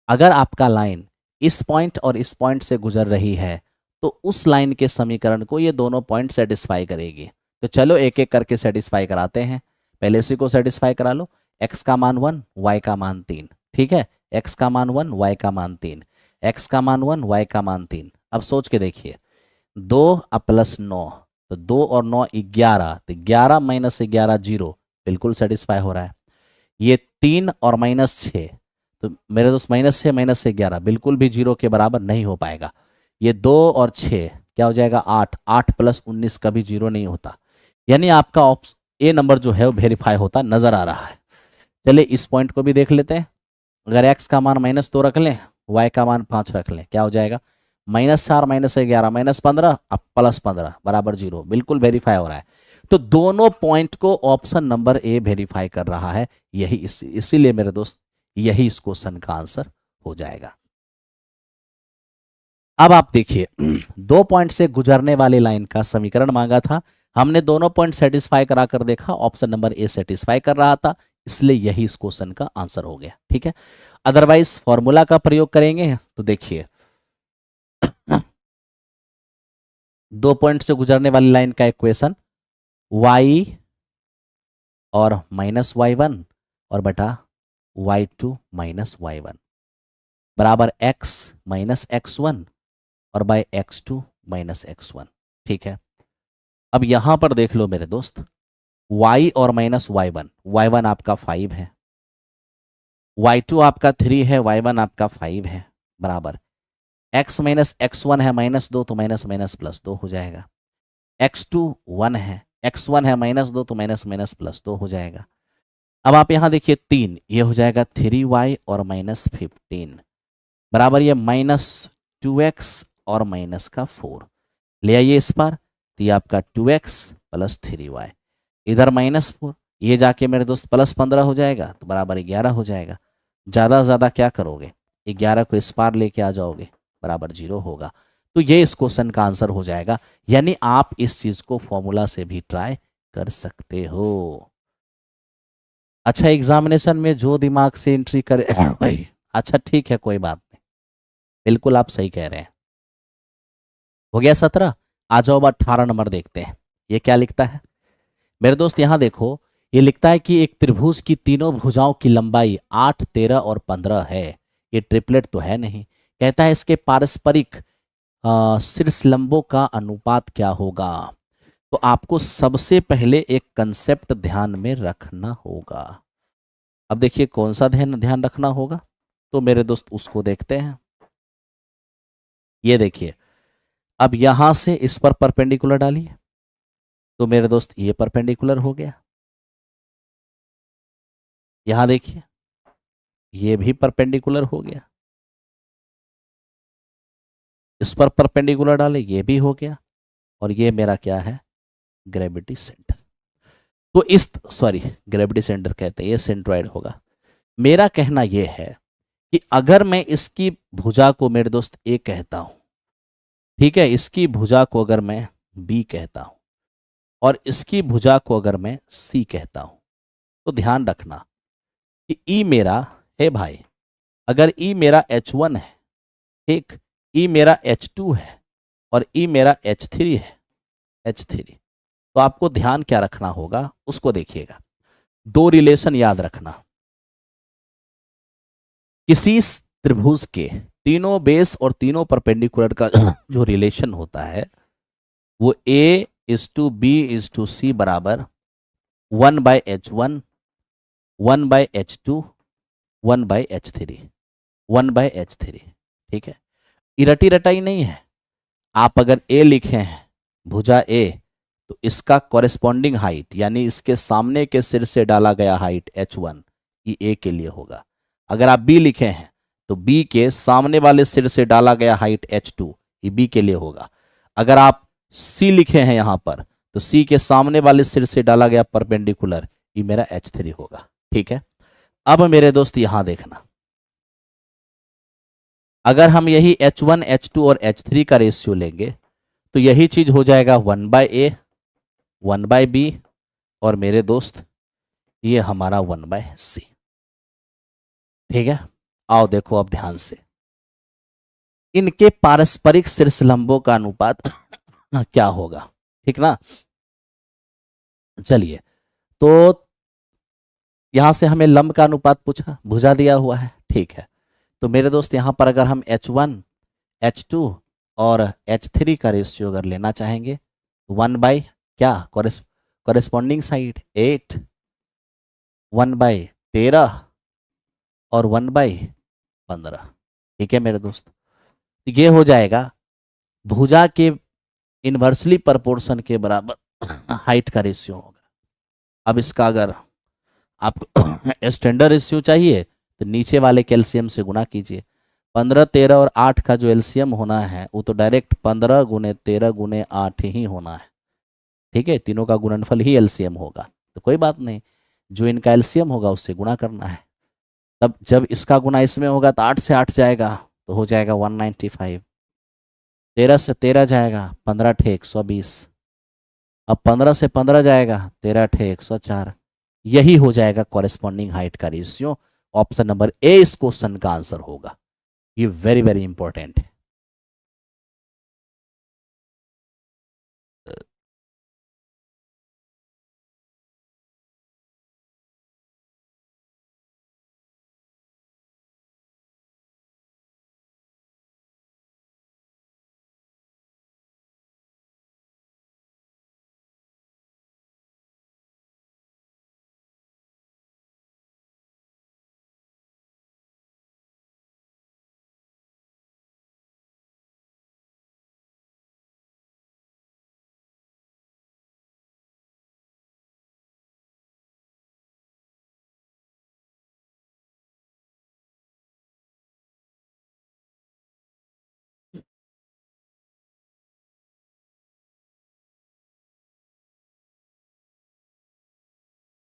[SPEAKER 1] अगर आपका लाइन इस पॉइंट और इस पॉइंट से गुजर रही है तो उस लाइन के समीकरण को ये दोनों पॉइंट सेटिस्फाई करेगी। तो चलो एक एक करके सेटिस्फाई कराते हैं। पहले इसी को सेटिस्फाई करा लो। x का मान 1, y का मान 3। ठीक है, x का मान 1, y का मान 3, x का मान 1, y का मान 3। अब सोच के देखिए, 2 प्लस 9, तो 2 और 9 11, तो 11 माइनस 11 0, बिल्कुल सेटिस्फाई हो रहा है। ये 3 और -6, तो मेरे दोस्त माइनस से 11 बिल्कुल भी 0 के बराबर नहीं हो पाएगा। ये 2 और 6 क्या हो जाएगा 8, 8 प्लस 19 कभी 0 नहीं होता। यानी आपका ऑप्शन ए नंबर जो है वो वेरीफाई होता नजर आ रहा है। चलिए इस पॉइंट को भी देख लेते हैं। अगर x का मान -2 रख लें, y का मान 5 रख लें, क्या हो जाएगा? -4 -11 -15 अब +15 बराबर 0, बिल्कुल वेरीफाई हो रहा है। तो दोनों पॉइंट को ऑप्शन नंबर ए वेरीफाई कर रहा है। यही इसीलिए मेरे दोस्त यही इस क्वेश्चन का आंसर हो जाएगा। अब आप देखिए 2 पॉइंट से गुजरने वाली लाइन का समीकरण मांगा था, हमने दोनों पॉइंट सेटिस्फाई करा कर देखा, ऑप्शन नंबर ए सेटिस्फाई कर रहा था, इसलिए यही इस क्वेश्चन का आंसर हो गया। ठीक है, अदरवाइज फॉर्मूला का प्रयोग करेंगे तो देखिए 2 पॉइंट से गुजरने वाली लाइन का इक्वेशन y और -y1 और बटा y2 -y1 बराबर x -x1 और बाय x2 -x1। ठीक है, अब यहां पर देख लो मेरे दोस्त, y और -y1, y1 आपका 5 है, y2 आपका 3 है, y1 आपका 5 है, बराबर x -x1 है -2, तो माइनस माइनस +2 हो जाएगा। x2 1 है, x1 है -2, तो माइनस माइनस +2 हो जाएगा। अब आप यहां देखिए 3, ये हो जाएगा 3y और -15 बराबर ये -2x और माइनस का 4 ले आइए इस पर, तो ये आपका 2x प्लस 3y, इधर -4, ये जाके मेरे दोस्त +15 हो जाएगा, तो बराबर 11 हो जाएगा। ज़्यादा से ज़्यादा क्या करोगे, 11 को इस पार लेके आ जाओगे, बराबर 0 होगा। तो ये इस क्वेश्चन का आंसर हो जाएगा। यानी आप इस चीज़ को फॉर्मूला से भी ट्राई कर सकते हो। अच्छा, एग्जामिनेशन में जो दिमाग से एंट्री करे भाई, अच्छा ठीक है कोई बात नहीं, बिल्कुल आप सही कह रहे हैं। हो गया 17। आ जाओ अब 18 नंबर देखते हैं, ये क्या लिखता है मेरे दोस्त। यहां देखो, ये लिखता है कि एक त्रिभुज की तीनों भुजाओं की लंबाई 8, 13 और 15 है। ये ट्रिपलेट तो है नहीं। कहता है इसके पारस्परिक शीर्ष लंबों का अनुपात क्या होगा। तो आपको सबसे पहले एक कंसेप्ट ध्यान में रखना होगा। अब देखिए कौन सा ध्यान ध्यान रखना होगा, तो मेरे दोस्त उसको देखते हैं। ये देखिए, अब यहां से इस पर परपेंडिकुलर डालिए, तो मेरे दोस्त ये परपेंडिकुलर हो गया। यहां देखिए, ये भी परपेंडिकुलर हो गया। इस पर परपेंडिकुलर डाले, ये भी हो गया। और ये मेरा क्या है, ग्रेविटी सेंटर। तो इस सॉरी ग्रेविटी सेंटर कहते हैं, ये सेंट्रॉइड होगा। मेरा कहना यह है कि अगर मैं इसकी भुजा को मेरे दोस्त ए कहता हूं, ठीक है, इसकी भुजा को अगर मैं बी कहता हूं और इसकी भुजा को अगर मैं सी कहता हूं, तो ध्यान रखना कि ई मेरा है भाई, अगर ई मेरा H1 है, ठीक, ई मेरा H2 है और ई मेरा H3 है, H3, तो आपको ध्यान क्या रखना होगा उसको देखिएगा। दो रिलेशन याद रखना, किसी त्रिभुज के तीनों बेस और तीनों परपेंडिकुलर का जो रिलेशन होता है वो A:B:C बराबर 1/H1, 1/H2, 1/H3, 1/H3। ठीक है, इरटी रटाई नहीं है। आप अगर ए लिखे हैं भुजा ए, तो इसका कॉरेस्पॉन्डिंग हाइट यानी इसके सामने के सिर से डाला गया हाइट H1 ये ए के लिए होगा। अगर आप बी लिखे हैं तो बी के सामने वाले सिर से डाला गया हाइट H2 ये बी के लिए होगा। अगर आप सी लिखे हैं यहां पर तो सी के सामने वाले सिर से डाला गया परपेंडिकुलर ये मेरा H3 होगा। ठीक है, अब मेरे दोस्त यहां देखना, अगर हम यही H1 H2 और H3 का रेशियो लेंगे तो यही चीज हो जाएगा 1/A 1/B और मेरे दोस्त ये हमारा 1/C। ठीक है, आओ देखो अब ध्यान से, इनके पारस्परिक शीर्षलंबों का अनुपात क्या होगा। ठीक ना, चलिए, तो यहां से हमें लंब का अनुपात पूछा, भुजा दिया हुआ है। ठीक है, तो मेरे दोस्त यहां पर अगर हम H1 H2 और H3 का रेशियो अगर लेना चाहेंगे तो 1 क्या कॉरेस्पॉन्डिंग साइड 8 1/13 और 1/15। ठीक है मेरे दोस्त, तो ये हो जाएगा भुजा के इन्वर्सली प्रोपोर्शन के बराबर हाइट का रेशियो होगा। अब इसका अगर आपको स्टैंडर्ड रेशियो चाहिए तो नीचे वाले कैल्शियम से गुना कीजिए। 15 13 और 8 का जो एलसीएम होना है वो तो डायरेक्ट 15 × 13 × 8 ही होना है। ठीक है, तीनों का गुणनफल ही एलसीएम होगा, तो कोई बात नहीं, जो इनका एलसीएम होगा उससे गुणा करना है। तब जब इसका गुना इसमें होगा तो 8 से 8 जाएगा तो हो जाएगा 195, 13 से 13 जाएगा 15 × 120, अब 15 से 15 जाएगा 13 × 104। यही हो जाएगा कॉरेस्पॉन्डिंग हाइट का रेशियो। ऑप्शन नंबर ए इस क्वेश्चन का आंसर होगा। ये वेरी वेरी इंपॉर्टेंट है।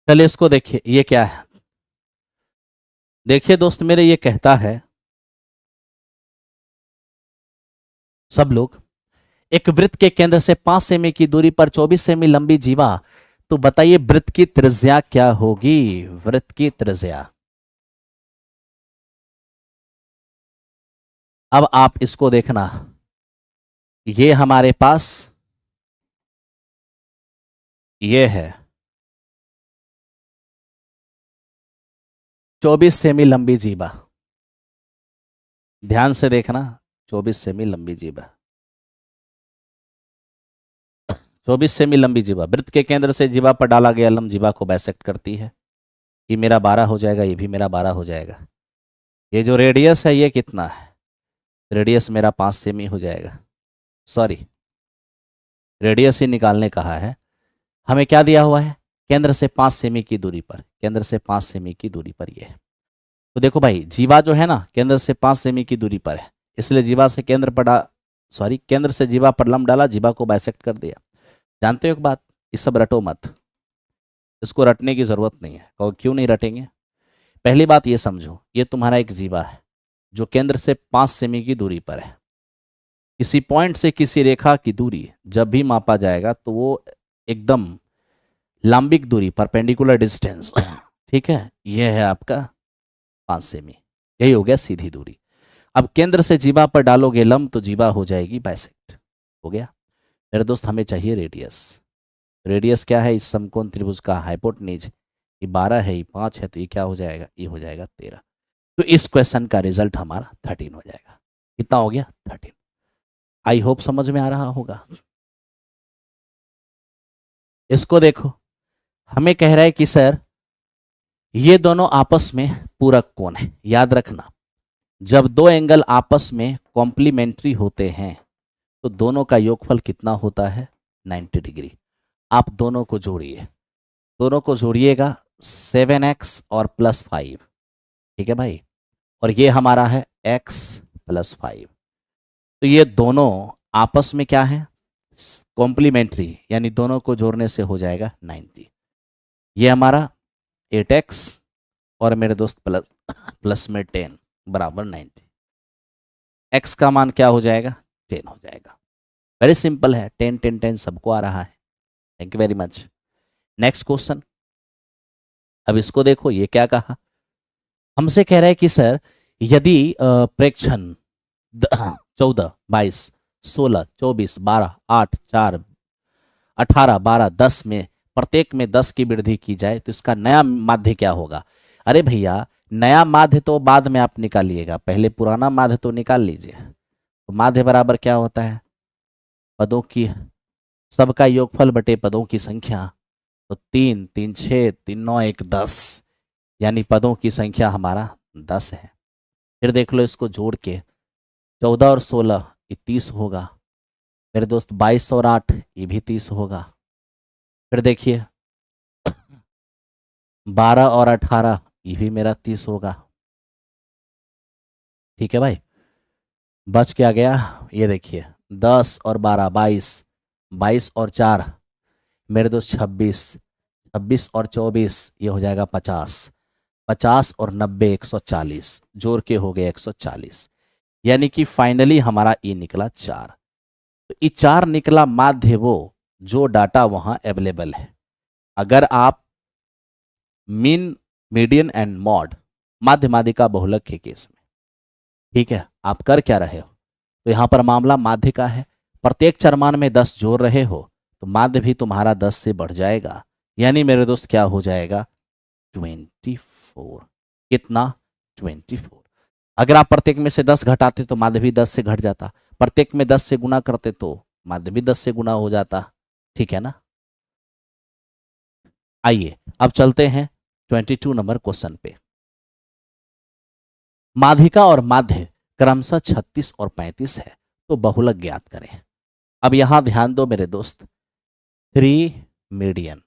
[SPEAKER 1] चलिए इसको देखिए, ये क्या है, देखिए दोस्त मेरे, ये कहता है सब लोग, एक वृत्त के केंद्र से 5 सेमी की दूरी पर 24 सेमी लंबी जीवा, तो बताइए वृत्त की त्रिज्या क्या होगी। वृत्त की त्रिज्या, अब आप इसको देखना, ये हमारे पास ये है 24 सेमी लंबी जीवा, ध्यान से देखना, 24 सेमी लंबी जीवा, 24 सेमी लंबी जीवा वृत्त के केंद्र से जीवा पर डाला गया लंब जीवा को बाइसेक्ट करती है। ये मेरा 12 हो जाएगा, ये भी मेरा 12 हो जाएगा। ये जो रेडियस है ये कितना है, रेडियस मेरा 5 सेमी हो जाएगा। सॉरी, रेडियस ही निकालने कहा है, हमें क्या दिया हुआ है, केंद्र से 5 सेमी की दूरी पर, केंद्र से 5 सेमी की दूरी पर ये है। तो देखो भाई, जीवा जो है ना केंद्र से 5 सेमी की दूरी पर है, इसलिए जीवा से केंद्र पर केंद्र से जीवा पर लंब डाला, जीवा को बाइसेक्ट कर दिया। जानते हो एक बात, ये सब रटो मत, इसको रटने की जरूरत नहीं है। कहो क्यों नहीं रटेंगे, पहली बात ये समझो, ये तुम्हारा एक जीवा है जो केंद्र से 5 सेमी की दूरी पर है। किसी पॉइंट से किसी रेखा की दूरी जब भी मापा जाएगा तो वो एकदम लंबिक दूरी, परपेंडिकुलर डिस्टेंस, ठीक है, ये है आपका 5 सेमी, यही हो गया सीधी दूरी। अब केंद्र से जीवा पर डालोगे लंब तो जीवा हो जाएगी बाइसेक्ट, हो गया। मेरे दोस्त हमें चाहिए रेडियस, रेडियस क्या है, इस समकोण त्रिभुज का हाइपोटेन्यूज, ये 12 है, ये 5 है, तो ये क्या हो जाएगा, ये हो जाएगा 13। तो इस क्वेश्चन का रिजल्ट हमारा 13 हो जाएगा। कितना हो गया, 13। आई होप समझ में आ रहा होगा। इसको देखो, हमें कह रहा है कि सर ये दोनों आपस में पूरक कोण है। याद रखना, जब दो एंगल आपस में कॉम्प्लीमेंट्री होते हैं तो दोनों का योगफल कितना होता है? 90 डिग्री। आप दोनों को जोड़िए, दोनों को जोड़िएगा 7x और +5, ठीक है भाई। और ये हमारा है x +5। तो ये दोनों आपस में क्या है? कॉम्प्लीमेंट्री, यानी दोनों को जोड़ने से हो जाएगा 90। ये हमारा 8x और मेरे दोस्त प्लस में 10 बराबर 90। x का मान क्या हो जाएगा? 10 हो जाएगा। वेरी सिंपल है, 10 10 10 सबको आ रहा है। Thank you very much. Next question. अब इसको देखो, ये क्या कहा? हमसे कह रहा है कि सर यदि प्रेक्षण 14 22 16 24 12 8 4 18 12 10 में प्रत्येक में 10 की वृद्धि की जाए तो इसका नया माध्य क्या होगा? अरे भैया, नया माध्य तो बाद में आप निकालिएगा, पहले पुराना माध्य तो निकाल लीजिए। तो माध्य बराबर क्या होता है? पदों की सबका योगफल बटे पदों की संख्या। तो 3 3 6 3 9 1 10, यानी पदों की संख्या हमारा 10 है। फिर देख लो इसको जोड़ के, 14 और 16 ये 30 होगा मेरे दोस्त। 22 और 8 ये भी 30 होगा। फिर देखिए 12 और 18 ये भी मेरा 30 होगा। ठीक है भाई, बच क्या गया? ये देखिए 10 और 12 22, 22 और 4 मेरे दोस्त 26, 26 और 24 ये हो जाएगा 50, 50 और 90 140, जोड़ के हो गया 140। यानी कि फाइनली हमारा ये निकला 4। तो ये 4 निकला माध्य वो जो डाटा वहां अवेलेबल है। अगर आप मीन मीडियन एंड मॉड माध्य माध्यिका बहुलक के केस में, ठीक है, आप कर क्या रहे हो? तो यहां पर मामला माध्य का है। प्रत्येक चरमान में 10 जोड़ रहे हो तो माध्य भी तुम्हारा 10 से बढ़ जाएगा, यानी मेरे दोस्त क्या हो जाएगा? 24। कितना? 24। अगर आप प्रत्येक में से 10 घटाते तो माध्य भी 10 से घट जाता, प्रत्येक में 10 से गुना करते तो माध्य भी 10 से गुना हो जाता। ठीक है ना? आइए अब चलते हैं 22 नंबर क्वेश्चन पे। माध्यिका और माध्य क्रमशः 36 और 35 है, तो बहुलक ज्ञात करें। अब यहां ध्यान दो मेरे दोस्त, 3 मीडियन,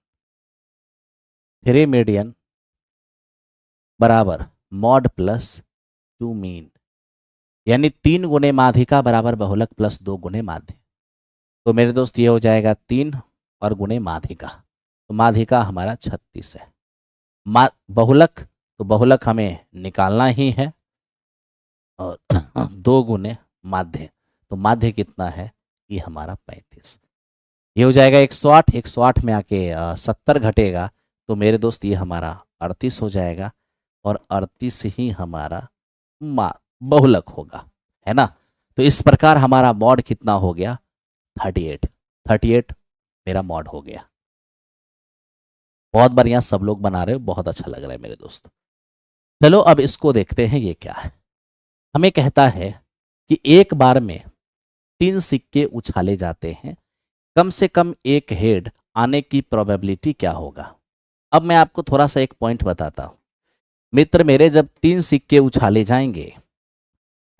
[SPEAKER 1] 3 मीडियन बराबर मॉड प्लस 2 मीन, यानी 3 गुने माध्यिका बराबर बहुलक प्लस 2 गुने माध्य। तो मेरे दोस्त ये हो जाएगा 3 और गुने माध्यिका, तो माध्यिका हमारा 36 है। बहुलक, तो बहुलक हमें निकालना ही है, और 2 गुने माध्य, तो माध्य कितना है? ये हमारा 35। ये हो जाएगा 108, 108 में आके 70 घटेगा, तो मेरे दोस्त ये हमारा 38 हो जाएगा, और 38 ही हमारा बहुलक होगा, है ना? तो इस प्रकार हमारा मॉड कितना हो गया? 38। 38 मेरा मॉड हो गया। बहुत बढ़िया, सब लोग बना रहे हो, बहुत अच्छा लग रहा है मेरे दोस्त। चलो अब इसको देखते हैं, ये क्या है। हमें कहता है कि एक बार में 3 सिक्के उछाले जाते हैं, कम से कम एक हेड आने की प्रोबेबिलिटी क्या होगा? अब मैं आपको थोड़ा सा एक पॉइंट बताता हूं मित्र मेरे। जब 3 सिक्के उछाले जाएंगे,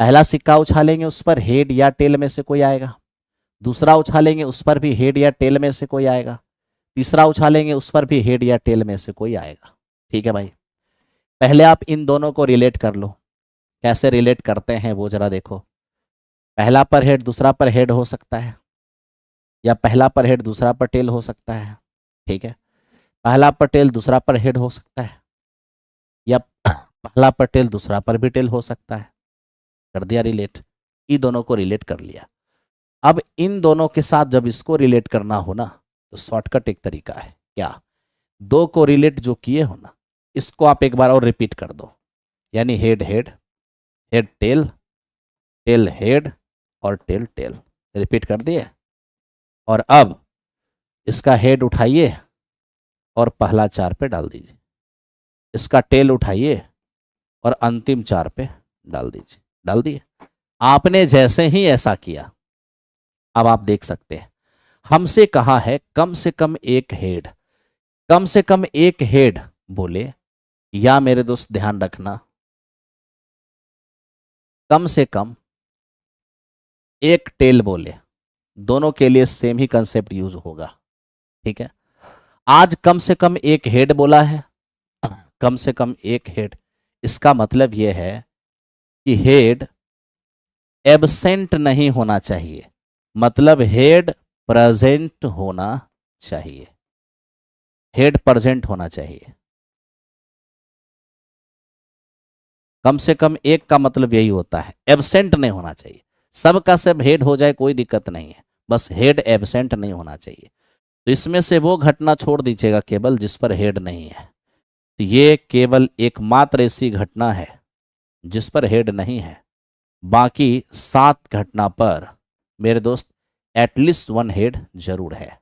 [SPEAKER 1] पहला सिक्का उछालेंगे उस पर हेड या टेल में से कोई आएगा, दूसरा उछालेंगे उस पर भी हेड या टेल में से कोई आएगा, तीसरा उछालेंगे उस पर भी हेड या टेल में से कोई आएगा। ठीक है भाई, पहले आप इन दोनों को रिलेट कर लो। कैसे रिलेट करते हैं वो जरा देखो। पहला पर हेड दूसरा पर हेड हो सकता है, या पहला पर हेड दूसरा पर टेल हो सकता है। ठीक है, पहला पर टेल दूसरा पर हेड हो सकता है, या पहला पर टेल दूसरा पर भी टेल हो सकता है। कर दिया रिलेट, इन दोनों को रिलेट कर लिया। अब इन दोनों के साथ जब इसको रिलेट करना हो ना, तो शॉर्टकट एक तरीका है। क्या? 2 को रिलेट जो किए हो ना, इसको आप एक बार और रिपीट कर दो, यानी head head, head tail, tail head, और टेल टेल। रिपीट कर दिए। और अब इसका हेड उठाइए और पहला 4 पे डाल दीजिए, इसका टेल उठाइए और अंतिम 4 पे डाल दीजिए। डाल दिए। आपने जैसे ही ऐसा किया, अब आप देख सकते हैं हमसे कहा है कम से कम एक हेड, कम से कम एक हेड बोले, या मेरे दोस्त ध्यान रखना, कम से कम एक टेल बोले। दोनों के लिए सेम ही कंसेप्ट यूज होगा। ठीक है, आज कम से कम एक हेड बोला है, कम से कम एक हेड, इसका मतलब यह है कि हेड एब्सेंट नहीं होना चाहिए, मतलब हेड प्रेजेंट होना चाहिए, हेड प्रेजेंट होना चाहिए। कम से कम एक का मतलब यही होता है, एब्सेंट नहीं होना चाहिए। सब का सब हेड हो जाए कोई दिक्कत नहीं है, बस हेड एब्सेंट नहीं होना चाहिए। तो इसमें से वो घटना छोड़ दीजिएगा केवल जिस पर हेड नहीं है। तो ये केवल एकमात्र ऐसी घटना है जिस पर हेड नहीं है। बाकी 7 घटना पर मेरे दोस्त एटलीस्ट 1 हेड जरूर है,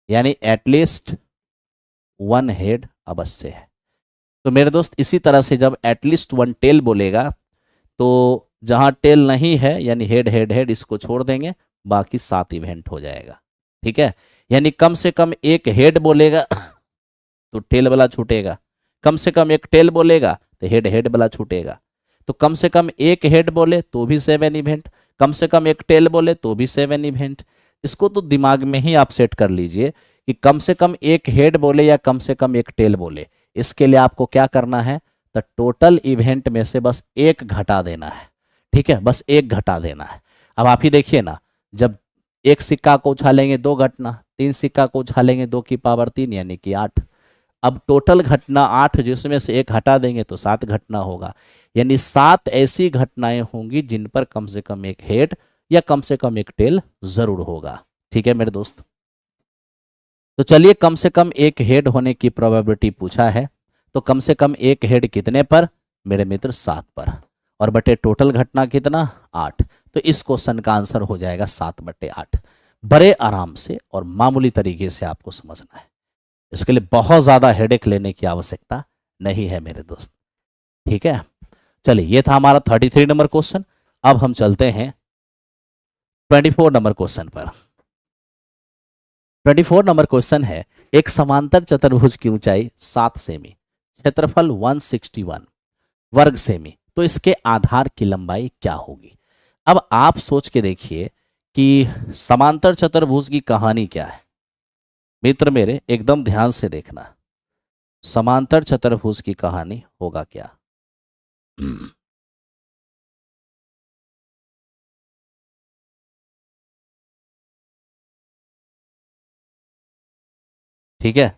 [SPEAKER 1] यानी एटलीस्ट 1 हेड अवश्य है। तो मेरे दोस्त इसी तरह से जब एटलीस्ट 1 टेल बोलेगा तो जहां टेल नहीं है यानी हेड हेड हेड इसको छोड़ देंगे, बाकी 7 इवेंट हो जाएगा। ठीक है, यानी कम से कम एक हेड बोलेगा तो टेल वाला छूटेगा, कम से कम एक टेल बोलेगा तो हेड हेड वाला छूटेगा। तो कम से कम एक हेड बोले तो भी 7 इवेंट, कम से कम एक टेल बोले तो भी 7 इवेंट। इसको तो दिमाग में ही आप सेट कर लीजिए कि कम से कम एक हेड बोले या कम से कम एक टेल बोले, इसके लिए आपको क्या करना है, तो टोटल इवेंट में से बस एक घटा देना है। ठीक है, बस एक घटा देना है। अब आप ही देखिए ना, जब एक सिक्का को उछालेंगे 2 घटना, 3 सिक्का को उछालेंगे 2 की पावर 3 यानी कि 8। अब टोटल घटना 8 जिसमें से एक हटा देंगे तो 7 घटना होगा, यानी 7 ऐसी घटनाएं होंगी जिन पर कम से कम एक हेड या कम से कम एक टेल जरूर होगा। ठीक है मेरे दोस्त, तो चलिए कम से कम एक हेड होने की प्रोबेबिलिटी पूछा है, तो कम से कम एक हेड कितने पर मेरे मित्र, 7 पर, और बटे टोटल घटना कितना, 8। तो इस क्वेश्चन का आंसर हो जाएगा 7/8। बड़े आराम से और मामूली तरीके से आपको समझना है, इसके लिए बहुत ज्यादा हेडेक लेने की आवश्यकता नहीं है मेरे दोस्त। ठीक है, चलिए ये था हमारा 33 नंबर क्वेश्चन। अब हम चलते हैं 24 नंबर क्वेश्चन पर। 24 नंबर क्वेश्चन है, एक समांतर चतुर्भुज की ऊंचाई 7 सेमी, क्षेत्रफल 161 वर्ग सेमी, तो इसके आधार की लंबाई क्या होगी। अब आप सोच के देखिए कि समांतर चतुर्भुज की कहानी क्या है। मित्र मेरे एकदम ध्यान से देखना, समांतर चतुर्भुज की कहानी होगा क्या। ठीक है,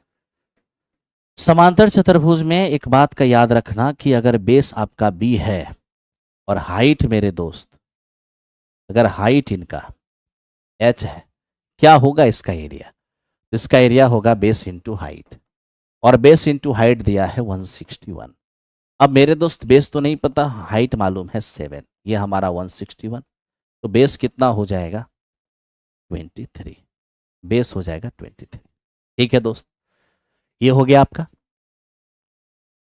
[SPEAKER 1] समांतर चतुर्भुज में एक बात का याद रखना कि अगर बेस आपका बी है और हाइट मेरे दोस्त, अगर हाइट इनका एच है, क्या होगा इसका एरिया, इसका एरिया होगा बेस इंटू हाइट, और बेस इंटू हाइट दिया है 161। अब मेरे दोस्त बेस तो नहीं पता, हाइट मालूम है 7, ये हमारा 161, तो बेस कितना हो जाएगा 23, बेस हो जाएगा 23। ठीक है दोस्त, ये हो गया आपका।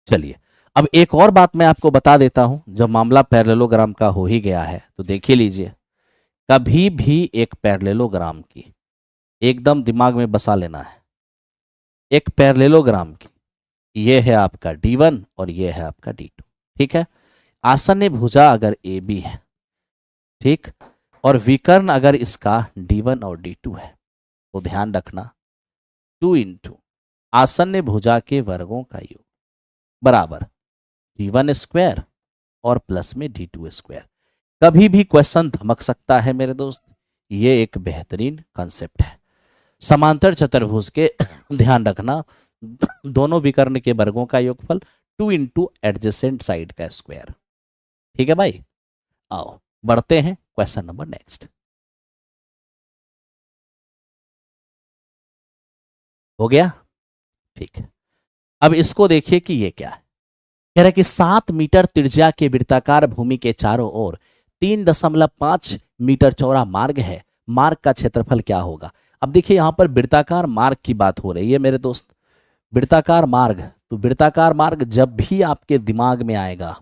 [SPEAKER 1] चलिए अब एक और बात मैं आपको बता देता हूं, जब मामला पैरेललोग्राम का हो ही गया है तो देखिए लीजिए, कभी भी एक पैरेललोग्राम की एकदम दिमाग में बसा लेना है, एक पैरेललोग्राम की ये है आपका D1 और ये है आपका D2। ठीक है, आसन्न भुजा अगर AB है, ठीक, और विकर्ण अगर इसका D1 और D2 है, तो ध्यान रखना 2 इंटू आसन्न भुजा के वर्गों का योग बराबर D1 स्क्वायर और प्लस में D2 स्क्वायर। कभी भी क्वेश्चन धमक सकता है मेरे दोस्त, ये एक बेहतरीन कंसेप्ट है। समांतर चतुर्भुज के ध्यान रखना, दोनों विकर्ण के वर्गों का योगफल 2 इंटू एडजेसेंट साइड का स्क्वायर। ठीक है भाई, आओ बढ़ते हैं क्वेश्चन नंबर नेक्स्ट। हो गया, ठीक है। अब इसको देखिए कि ये क्या है, कह रहा है कि 7 मीटर त्रिज्या के वृत्ताकार भूमि के चारों ओर 3.5 मीटर चौड़ा मार्ग है, मार्ग का क्षेत्रफल क्या होगा। अब देखिए यहां पर वृत्ताकार मार्ग की बात हो रही है मेरे दोस्त, वृत्ताकार मार्ग, तो वृत्ताकार मार्ग जब भी आपके दिमाग में आएगा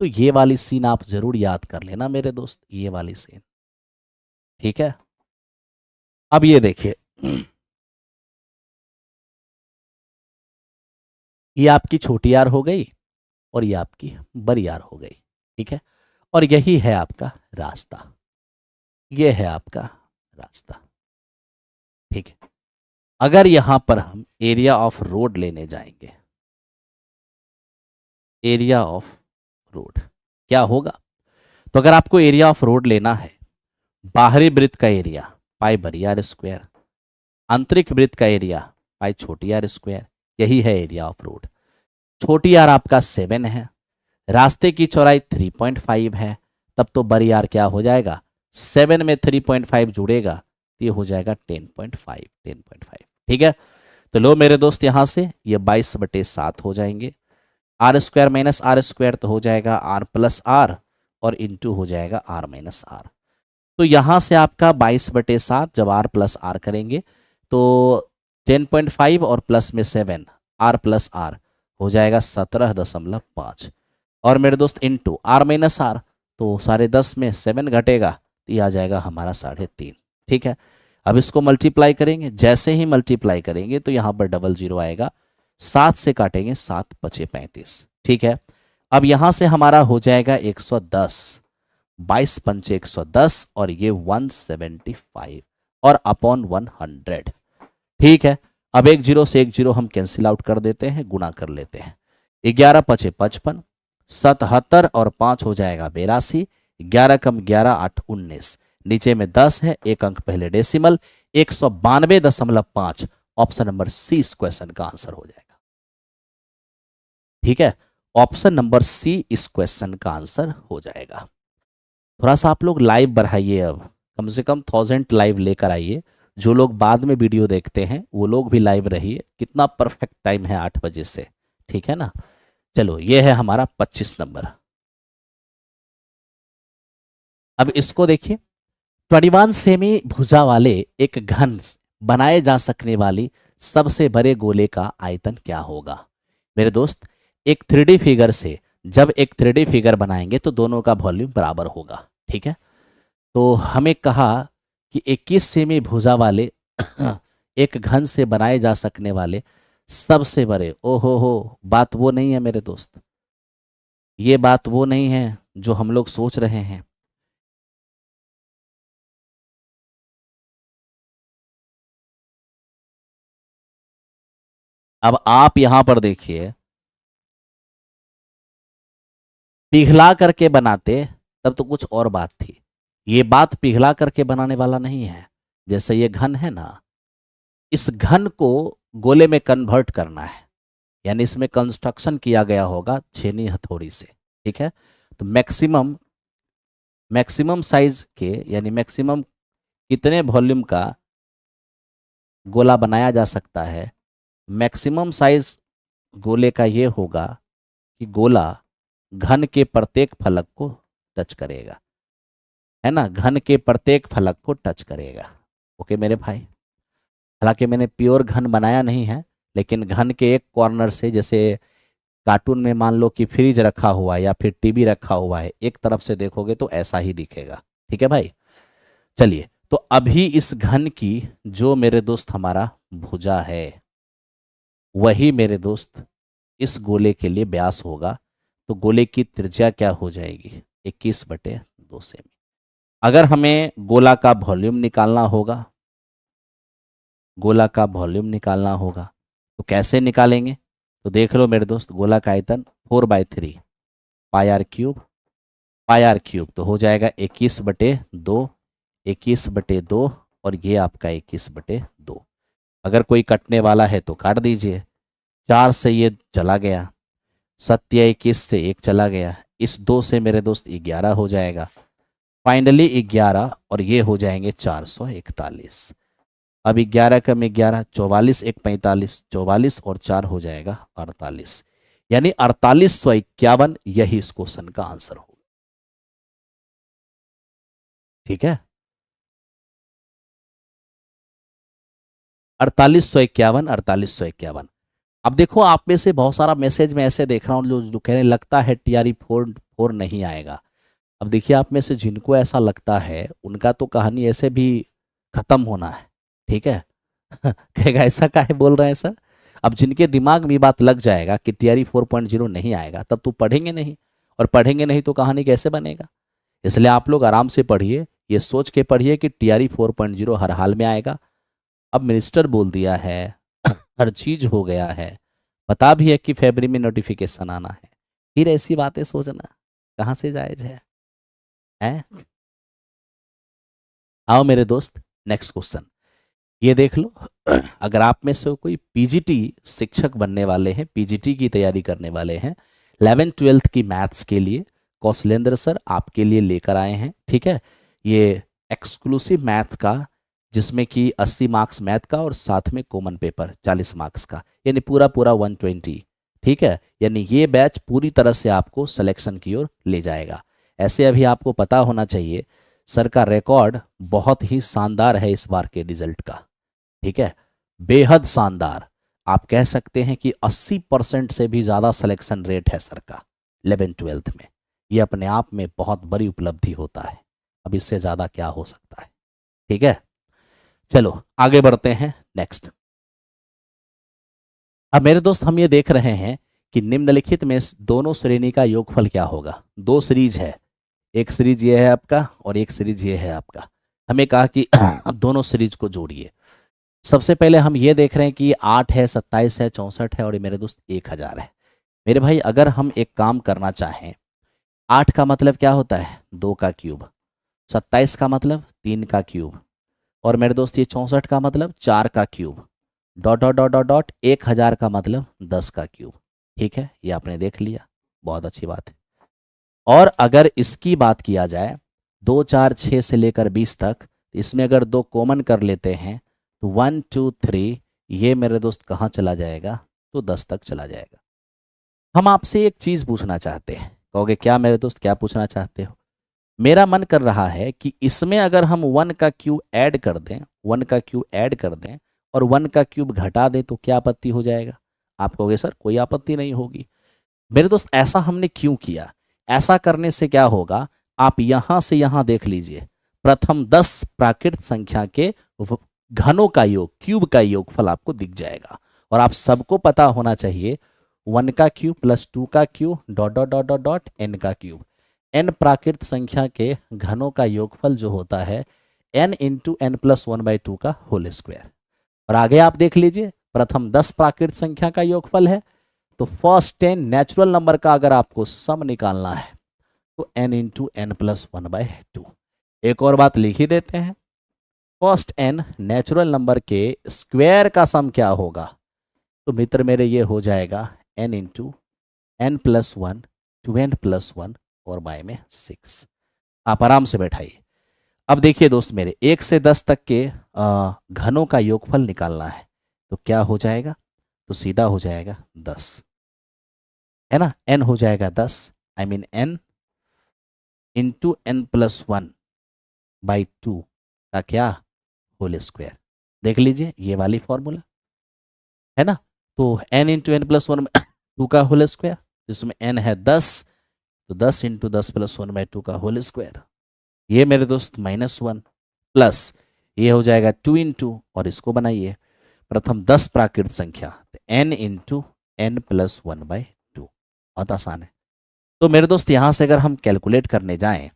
[SPEAKER 1] तो ये वाली सीन आप जरूर याद कर लेना मेरे दोस्त, ये वाली सीन। ठीक है, अब ये देखिए, ये आपकी छोटी आर हो गई और ये आपकी बड़ी आर हो गई। ठीक है, और यही है आपका रास्ता, ये है आपका रास्ता। ठीक है, अगर यहां पर हम एरिया ऑफ रोड लेने जाएंगे, एरिया ऑफ रोड क्या होगा? तो अगर आपको एरिया ऑफ रोड लेना है, बाहरी वृत्त का एरिया पाई बड़ी आर स्क्वायर, आंतरिक वृत्त का एरिया पाई छोटी आर स्क्वायर, यही है एरिया ऑफ रोड। छोटी आर आपका 7 है, रास्ते की चौड़ाई 3.5 है, तब तो बड़ी आर क्या हो जाएगा, 7 में 3.5 जुड़ेगा तो ये हो जाएगा 10.5। ठीक है, तो लो मेरे दोस्त यहां से ये 22/7 हो जाएंगे, r square minus r square तो हो जाएगा आर प्लस आर, और इंटू हो जाएगा आर माइनस आर। तो यहां से आपका 22/7 जब आर प्लस आर करेंगे तो 10.5 और प्लस में 7 आर प्लस आर हो जाएगा 17.5, और मेरे दोस्त इंटू आर माइनस आर, तो 10.5 में 7 घटेगा तो ये आ जाएगा हमारा 3.5। ठीक है, अब इसको मल्टीप्लाई करेंगे, जैसे ही मल्टीप्लाई करेंगे तो यहाँ पर डबल जीरो आएगा, 7 से काटेंगे 7 5 35। ठीक है, अब यहां से हमारा हो जाएगा 110, 22 पंचे 110 और ये 175 और अपॉन 100। ठीक है, अब एक जीरो से एक जीरो हम कैंसिल आउट कर देते हैं, गुणा कर लेते हैं, 11 5 55, 77 और 5 हो जाएगा 82, 11 कम 11 8 19, नीचे में 10 है, एक अंक पहले डेसिमल, 192.5 ऑप्शन नंबर सी इस क्वेश्चन का आंसर हो जाएगा। ठीक है, ऑप्शन नंबर सी इस क्वेश्चन का आंसर हो जाएगा। थोड़ा सा आप लोग लाइव बढ़ाइए, अब कम से कम 1000 लाइव लेकर आइए, जो लोग बाद में वीडियो देखते हैं वो लोग भी लाइव रहिए। कितना परफेक्ट टाइम है 8 बजे से, ठीक है ना। चलो ये है हमारा 25 नंबर। अब इसको देखिए, 21 सेमी भुजा वाले एक घन बनाए जा सकने वाली सबसे बड़े गोले का आयतन क्या होगा? मेरे दोस्त, एक 3D फिगर से जब एक 3D फिगर बनाएंगे तो दोनों का वॉल्यूम बराबर होगा। ठीक है, तो हमें कहा कि 21 सेमी भुजा वाले एक घन से बनाए जा सकने वाले सबसे बड़े, ओहो हो, बात वो नहीं है मेरे दोस्त, ये बात वो नहीं है जो हम लोग सोच रहे हैं। अब आप यहां पर देखिए, पिघला करके बनाते तब तो कुछ और बात थी, ये बात पिघला करके बनाने वाला नहीं है। जैसे ये घन है ना, इस घन को गोले में कन्वर्ट करना है, यानी इसमें कंस्ट्रक्शन किया गया होगा छेनी हथौड़ी से। ठीक है, तो मैक्सिमम साइज के यानी मैक्सिमम कितने वॉल्यूम का गोला बनाया जा सकता है, मैक्सिमम साइज गोले का ये होगा कि गोला घन के प्रत्येक फलक को टच करेगा, है ना, घन के प्रत्येक फलक को टच करेगा। ओके मेरे भाई, हालांकि मैंने प्योर घन बनाया नहीं है, लेकिन घन के एक कॉर्नर से, जैसे कार्टून में मान लो कि फ्रिज रखा हुआ है या फिर टीवी रखा हुआ है, एक तरफ से देखोगे तो ऐसा ही दिखेगा। ठीक है भाई, चलिए, तो अभी इस घन की जो मेरे दोस्त हमारा भुजा है वही मेरे दोस्त इस गोले के लिए व्यास होगा, तो गोले की त्रिज्या क्या हो जाएगी, 21/2 सेमी। अगर हमें गोला का वॉल्यूम निकालना होगा, गोला का वॉल्यूम निकालना होगा तो कैसे निकालेंगे? तो देख लो मेरे दोस्त, गोला का आयतन 4/3 पाई आर क्यूब तो हो जाएगा 21/2, 21/2 और ये आपका 21/2। अगर कोई कटने वाला है तो काट दीजिए, 4 से ये चला गया, 21 से 1 चला गया, इस 2 से मेरे दोस्त 11 हो जाएगा, फाइनली 11 और ये हो जाएंगे 441। अब 11 कम 11, 44 1 45, 44 और 4 हो जाएगा 48, यानी 4851 यही इस क्वेश्चन का आंसर होगा। ठीक है, 4851। अब देखो, आप में से बहुत सारा मैसेज में ऐसे देख रहा हूँ जो कह रहे हैं लगता है टीआरई 4 नहीं आएगा। अब देखिए, आप में से जिनको ऐसा लगता है उनका तो कहानी ऐसे भी खत्म होना है। ठीक है कहेगा ऐसा काहे बोल रहे हैं सर। अब जिनके दिमाग में बात लग जाएगा कि टीआरई 4.0 नहीं आएगा, तब तो पढ़ेंगे नहीं, और पढ़ेंगे नहीं तो कहानी कैसे बनेगा। इसलिए आप लोग आराम से पढ़िए, ये सोच के पढ़िए कि TRE 4.0 हर हाल में आएगा। अब मिनिस्टर बोल दिया है, हर चीज हो गया है, पता भी है कि फरवरी में नोटिफिकेशन आना है, फिर ऐसी बातें सोचना कहाँ से जायज है, हैं? आओ मेरे दोस्त, नेक्स्ट क्वेश्चन ये देख लो। अगर आप में से कोई PGT शिक्षक बनने वाले हैं, PGT की तैयारी करने वाले हैं, 11th-12th की मैथ्स के लिए कौशलेंद्र सर आपके लिए लेकर आए हैं, ठीक है। ये एक्सक्लूसिव मैथ का, जिसमें कि 80 मार्क्स मैथ का और साथ में कॉमन पेपर 40 मार्क्स का, यानी पूरा पूरा 120, ठीक है। यानी ये बैच पूरी तरह से आपको सिलेक्शन की ओर ले जाएगा। ऐसे अभी आपको पता होना चाहिए सर का रिकॉर्ड बहुत ही शानदार है इस बार के रिजल्ट का, ठीक है, बेहद शानदार। आप कह सकते हैं कि 80% से भी ज़्यादा सिलेक्शन रेट है सर का 11th-12th में। ये अपने आप में बहुत बड़ी उपलब्धि होता है, अब इससे ज़्यादा क्या हो सकता है, ठीक है। चलो आगे बढ़ते हैं नेक्स्ट। अब मेरे दोस्त हम ये देख रहे हैं कि निम्नलिखित में दोनों श्रेणी का योगफल क्या होगा। दो सीरीज है, एक सीरीज ये है आपका और एक सीरीज ये है आपका। हमें कहा कि दोनों सीरीज को जोड़िए। सबसे पहले हम ये देख रहे हैं कि 8 है, 27 है, 64 है और ये मेरे दोस्त 1000 है। मेरे भाई अगर हम एक काम करना चाहें, 8 का मतलब क्या होता है 2 का क्यूब, 27 का मतलब 3 का क्यूब, और मेरे दोस्त ये 64 का मतलब 4 का cube, dot dot dot dot dot 1000 का मतलब 10 का क्यूब, ठीक है। ये आपने देख लिया, बहुत अच्छी बात है। और अगर इसकी बात किया जाए 2, 4, 6 से लेकर 20 तक, इसमें अगर 2 कॉमन कर लेते हैं तो 1, 2, 3, ये मेरे दोस्त कहाँ चला जाएगा तो 10 तक चला जाएगा। हम आपसे एक चीज़ पूछना चाहते हैं, कहोगे क्या मेरे दोस्त, क्या पूछना चाहते हो? मेरा मन कर रहा है कि इसमें अगर हम 1 का क्यूब ऐड कर दें, 1 का क्यूब ऐड कर दें और 1 का क्यूब घटा दें तो क्या आपत्ति हो जाएगा? आप कहोगे सर कोई आपत्ति नहीं होगी। मेरे दोस्त ऐसा हमने क्यों किया? ऐसा करने से क्या होगा, आप यहां से यहां देख लीजिए, प्रथम 10 प्राकृत संख्या के घनों का योग, क्यूब का योगफल आपको दिख जाएगा। और आप सबको पता होना चाहिए 1 का क्यूब प्लस 2 का cube dot dot dot dot dot n का क्यूब, n प्राकृत संख्या के घनों का योगफल जो होता है n इंटू n प्लस 1/2 का होल स्क्वायर। और आगे आप देख लीजिए, प्रथम 10 प्राकृत संख्या का योगफल है, तो फर्स्ट 10 नेचुरल नंबर का अगर आपको सम निकालना है तो n इंटू n प्लस 1/2। एक और बात लिख ही देते हैं, फर्स्ट n नेचुरल नंबर के स्क्वायर का सम क्या होगा, तो मित्र मेरे ये हो जाएगा n into n plus 1 2n plus 1 और बाय में 6। आप आराम से बैठाइए। अब देखिए दोस्त मेरे, 1 से 10 तक के घनों का योगफल निकालना है तो क्या हो जाएगा, तो सीधा हो जाएगा 10, है ना। n हो जाएगा 10, I mean n into n plus 1/2 का क्या होल स्क्वायर। देख लीजिए ये वाली फॉर्मूला है ना, तो n इंटू n प्लस 1/2 का होल स्क्वायर, जिसमें n है 10, तो 10 इंटू 10 प्लस 1/2 का होल स्क्वायर। ये मेरे दोस्त -1 प्लस ये हो जाएगा 2 इंटू, और इसको बनाइए प्रथम 10 प्राकृत संख्या, तो n इंटू n प्लस 1/2। बहुत आसान है। तो मेरे दोस्त यहाँ से अगर हम कैलकुलेट करने जाएं,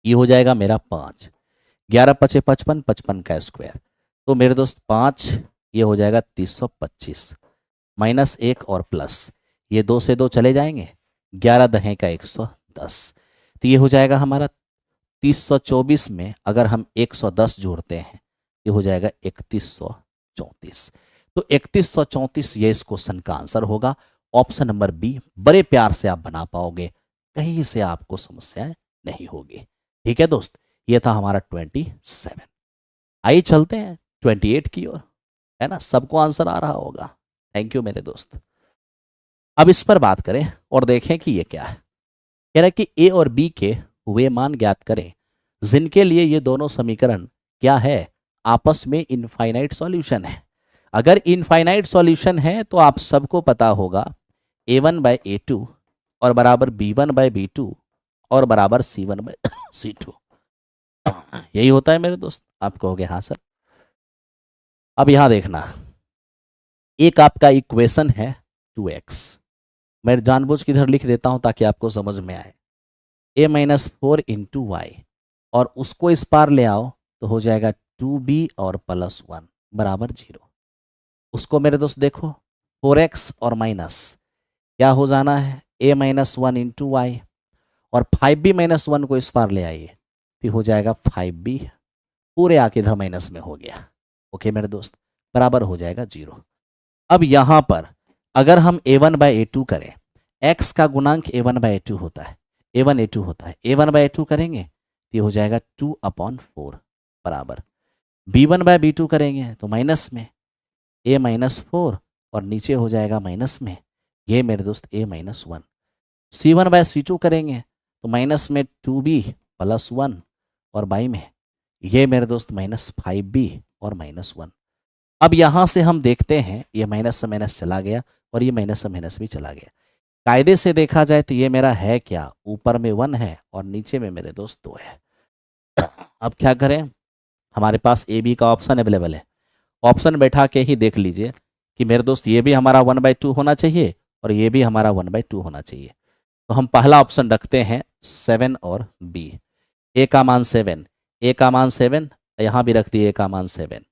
[SPEAKER 1] ये हो जाएगा मेरा 5, 11 पचे 55, 55 का स्क्वायर, तो मेरे दोस्त 5 ये हो जाएगा 325, -1 और प्लस ये 2 से 2 चले जाएंगे, 11 दहें का 110, तो ये हो जाएगा हमारा 324 में अगर हम 110 जोड़ते हैं ये हो जाएगा 3134। तो 3134 ये इस क्वेश्चन का आंसर होगा। ऑप्शन नंबर बी बड़े प्यार से आप बना पाओगे, कहीं से आपको समस्याएं नहीं होगी। ठीक है दोस्त, ये था हमारा 27। आइए चलते हैं 28 की ओर, है ना, सबको आंसर आ रहा होगा। थैंक यू मेरे दोस्त। अब इस पर बात करें और देखें कि ये क्या है। कह रहा है कि ए और बी के वे मान ज्ञात करें जिनके लिए ये दोनों समीकरण क्या है, आपस में इनफाइनाइट सॉल्यूशन है। अगर इनफाइनाइट सॉल्यूशन है तो आप सबको पता होगा a1/a2 और बराबर b1/b2 और बराबर c1/c2। यही होता है मेरे दोस्त। आप कहोगे हाँ सर। अब यहां देखना, एक आपका इक्वेशन है 2x, मैं जानबूझ के इधर लिख देता हूं ताकि आपको समझ में आए। a-4 इंटू वाई और उसको इस पार ले आओ तो हो जाएगा 2b और +1 बराबर 0। उसको मेरे दोस्त देखो 4x और माइनस क्या हो जाना है a-1 इंटू वाई, और 5b-1 को इस पार ले आइए तो हो जाएगा 5b, पूरे आके इधर माइनस में हो गया। ओके मेरे दोस्त, बराबर हो जाएगा 0। अब यहां पर अगर हम a1/a2 करें, x का गुणांक a1/a2 होता है, a1/a2 होता है, a1/a2 करेंगे तो ये हो जाएगा 2/4 बराबर b1/b2 करेंगे तो माइनस में a-4 और नीचे हो जाएगा माइनस में ये मेरे दोस्त a-1। c1/c2 करेंगे तो माइनस में 2b+1 और बाई में ये मेरे दोस्त -5b और -1। अब यहां से हम देखते हैं ये माइनस से माइनस चला गया और ये माइनस से माइनस भी चला गया। कायदे से देखा जाए तो ये मेरा है क्या, ऊपर में 1 है और नीचे में मेरे दोस्त 2 है। अब क्या करें, हमारे पास ए बी का ऑप्शन अवेलेबल है, ऑप्शन बैठा के ही देख लीजिए कि मेरे दोस्त ये भी हमारा 1/2 होना चाहिए और ये भी हमारा 1/2 होना चाहिए। तो हम पहला ऑप्शन रखते हैं 7 और बी। ए का मान 7, ए का मान 7, यहाँ भी रख दिए ए का मान 7,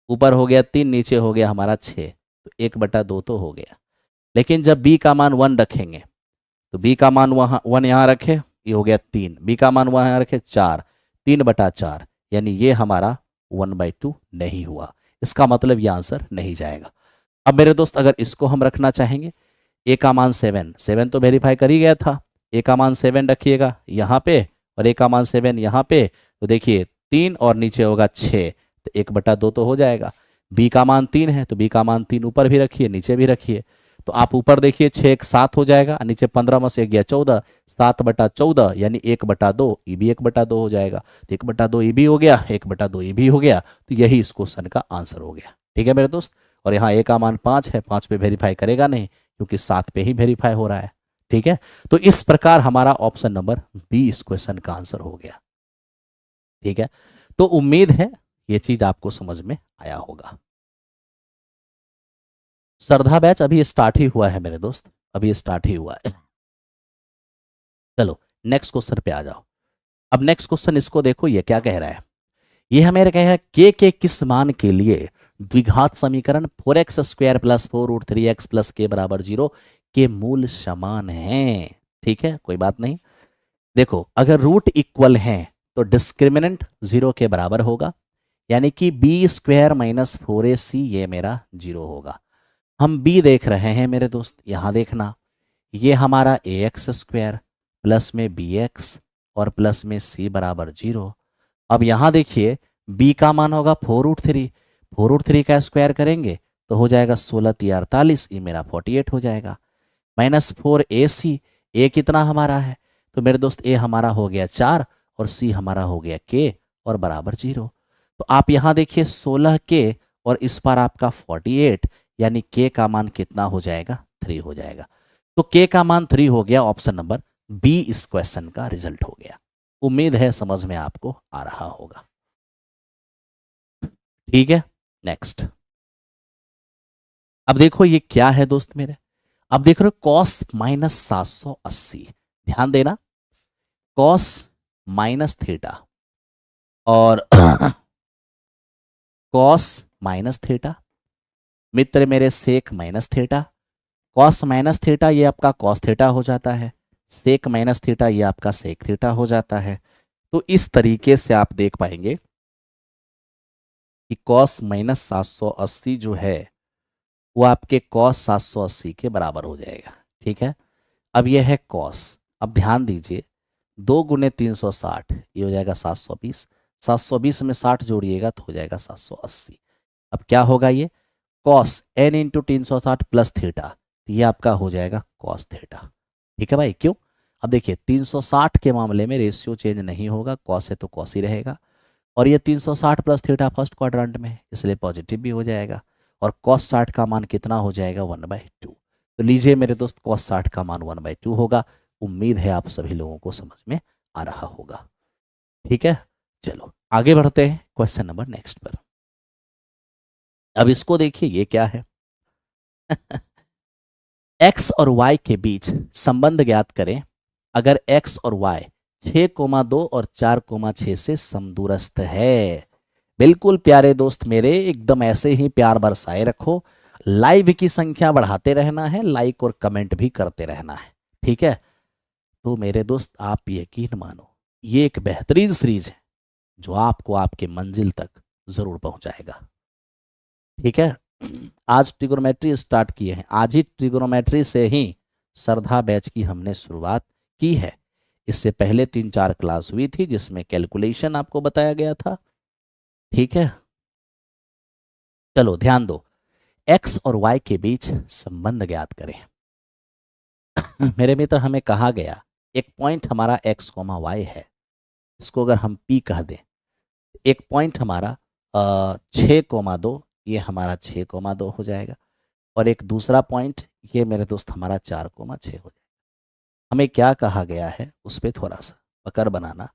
[SPEAKER 1] ऊपर हो गया 3, नीचे हो गया हमारा 6, तो 1/2 तो हो गया। लेकिन जब b का मान 1 रखेंगे तो b का मान वहाँ 1 यहाँ रखे, ये हो गया 3, b का मान वहाँ रखे 4, 3/4, यानी ये हमारा 1/2 नहीं हुआ। इसका मतलब ये आंसर नहीं जाएगा। अब मेरे दोस्त अगर इसको हम रखना चाहेंगे, a का मान 7 तो वेरीफाई कर ही गया था, a का मान 7 रखिएगा यहाँ पे और a का मान 7 यहाँ पे, तो देखिए 3 और नीचे होगा 6, तो 1/2 तो हो जाएगा। b का मान 3 है तो b का मान 3 ऊपर भी रखिए नीचे भी रखिए, तो आप ऊपर देखिए 6 7 हो जाएगा, नीचे 15 में से गया 14, 7/14 यानी 1/2, ये भी 1/2 हो जाएगा। तो 1/2 ये भी हो गया, 1/2 ये भी हो गया, तो यही इस क्वेश्चन का आंसर हो गया। ठीक है मेरे दोस्त, और यहाँ a का मान 5 है, 5 पे वेरीफाई करेगा नहीं क्योंकि 7 पे ही वेरीफाई हो रहा है। ठीक है, तो इस प्रकार हमारा ऑप्शन नंबर बी इस क्वेश्चन का आंसर हो गया। ठीक है, तो उम्मीद है ये चीज आपको समझ में आया होगा। श्रद्धा बैच अभी स्टार्ट ही हुआ है मेरे दोस्त, अभी स्टार्ट ही हुआ है। चलो नेक्स्ट क्वेश्चन पे आ जाओ। अब नेक्स्ट क्वेश्चन इसको देखो, ये क्या कह रहा है, ये हमें कह है के किस मान के लिए द्विघात समीकरण 4x² + 4√3x + k = 0 के मूल समान हैं। ठीक है, कोई बात नहीं। देखो अगर रूट इक्वल हैं तो डिस्क्रिमिनेंट 0 के बराबर होगा, यानी कि b² - 4ac ये मेरा 0 होगा। हम b देख रहे हैं मेरे दोस्त, यहां देखना, ये हमारा ax² प्लस में bx और प्लस में c = 0। अब यहां देखिए b का मान होगा 4√3, 4√3 का स्क्वायर करेंगे तो हो जाएगा 16 × 48, ये मेरा 48 हो जाएगा। -4ac, a कितना हमारा है, तो मेरे दोस्त a हमारा हो गया 4 और c हमारा हो गया k और बराबर 0। तो आप यहां देखिए 16k और इस पर आपका 48, यानी k का मान कितना हो जाएगा, 3 हो जाएगा। तो k का मान 3 हो गया, ऑप्शन नंबर बी इस क्वेश्चन का रिजल्ट हो गया। उम्मीद है समझ में आपको आ रहा होगा। ठीक है, नेक्स्ट। अब देखो ये क्या है दोस्त मेरे, अब देख रहे हो cos -780, ध्यान देना, cos -θ और cos -θ, मित्र मेरे sec -θ, cos -θ ये आपका cos θ हो जाता है, sec -θ ये आपका sec θ हो जाता है। तो इस तरीके से आप देख पाएंगे कि cos -780 जो है वो आपके cos 780 के बराबर हो जाएगा। ठीक है, अब यह है cos, अब ध्यान दीजिए 2 × 360 ये हो जाएगा 720, 720 में 60 जोड़िएगा तो हो जाएगा 780। अब क्या होगा ये cos n × 360 प्लस थीटा, तो ये आपका हो जाएगा cos थीटा। ठीक है भाई, क्यों, अब देखिए 360 के मामले में रेशियो चेंज नहीं होगा, cos है तो cos ही रहेगा, और ये 360 प्लस थीटा फर्स्ट क्वाड्रेंट में इसलिए पॉजिटिव भी हो जाएगा, और cos 60 का मान कितना हो जाएगा 1/2। तो लीजिए मेरे दोस्त cos 60 का मान 1/2 होगा। उम्मीद है आप सभी लोगों को समझ में आ रहा होगा। ठीक है, चलो आगे बढ़ते हैं क्वेश्चन नंबर नेक्स्ट पर। अब इसको देखिए ये क्या है x और y के बीच संबंध ज्ञात करें। अगर x और y 6,2 और 4,6 से समदूरस्थ है। बिल्कुल प्यारे दोस्त मेरे, एकदम ऐसे ही प्यार बरसाए रखो। लाइव की संख्या बढ़ाते रहना है, लाइक और कमेंट भी करते रहना है, ठीक है। तो मेरे दोस्त आप यकीन मानो, ये एक बेहतरीन सीरीज है जो आपको आपके मंजिल तक जरूर पहुंचाएगा, ठीक है। आज ट्रिगोनोमेट्री स्टार्ट किए हैं, आज ही ट्रिगोनोमेट्री से ही श्रद्धा बैच की हमने शुरुआत की है। इससे पहले 3-4 क्लास हुई थी जिसमें कैलकुलेशन आपको बताया गया था, ठीक है। चलो ध्यान दो, एक्स और वाई के बीच संबंध ज्ञात करें। मेरे मित्र, हमें कहा गया एक पॉइंट हमारा एक्स कोमा वाई है, इसको अगर हम पी कह दें, एक पॉइंट हमारा 6,2, ये हमारा 6,2 हो जाएगा, और एक दूसरा पॉइंट ये मेरे दोस्त हमारा 4,6 हो जाएगा। हमें क्या कहा गया है उस पर थोड़ा सा पकड़ बनाना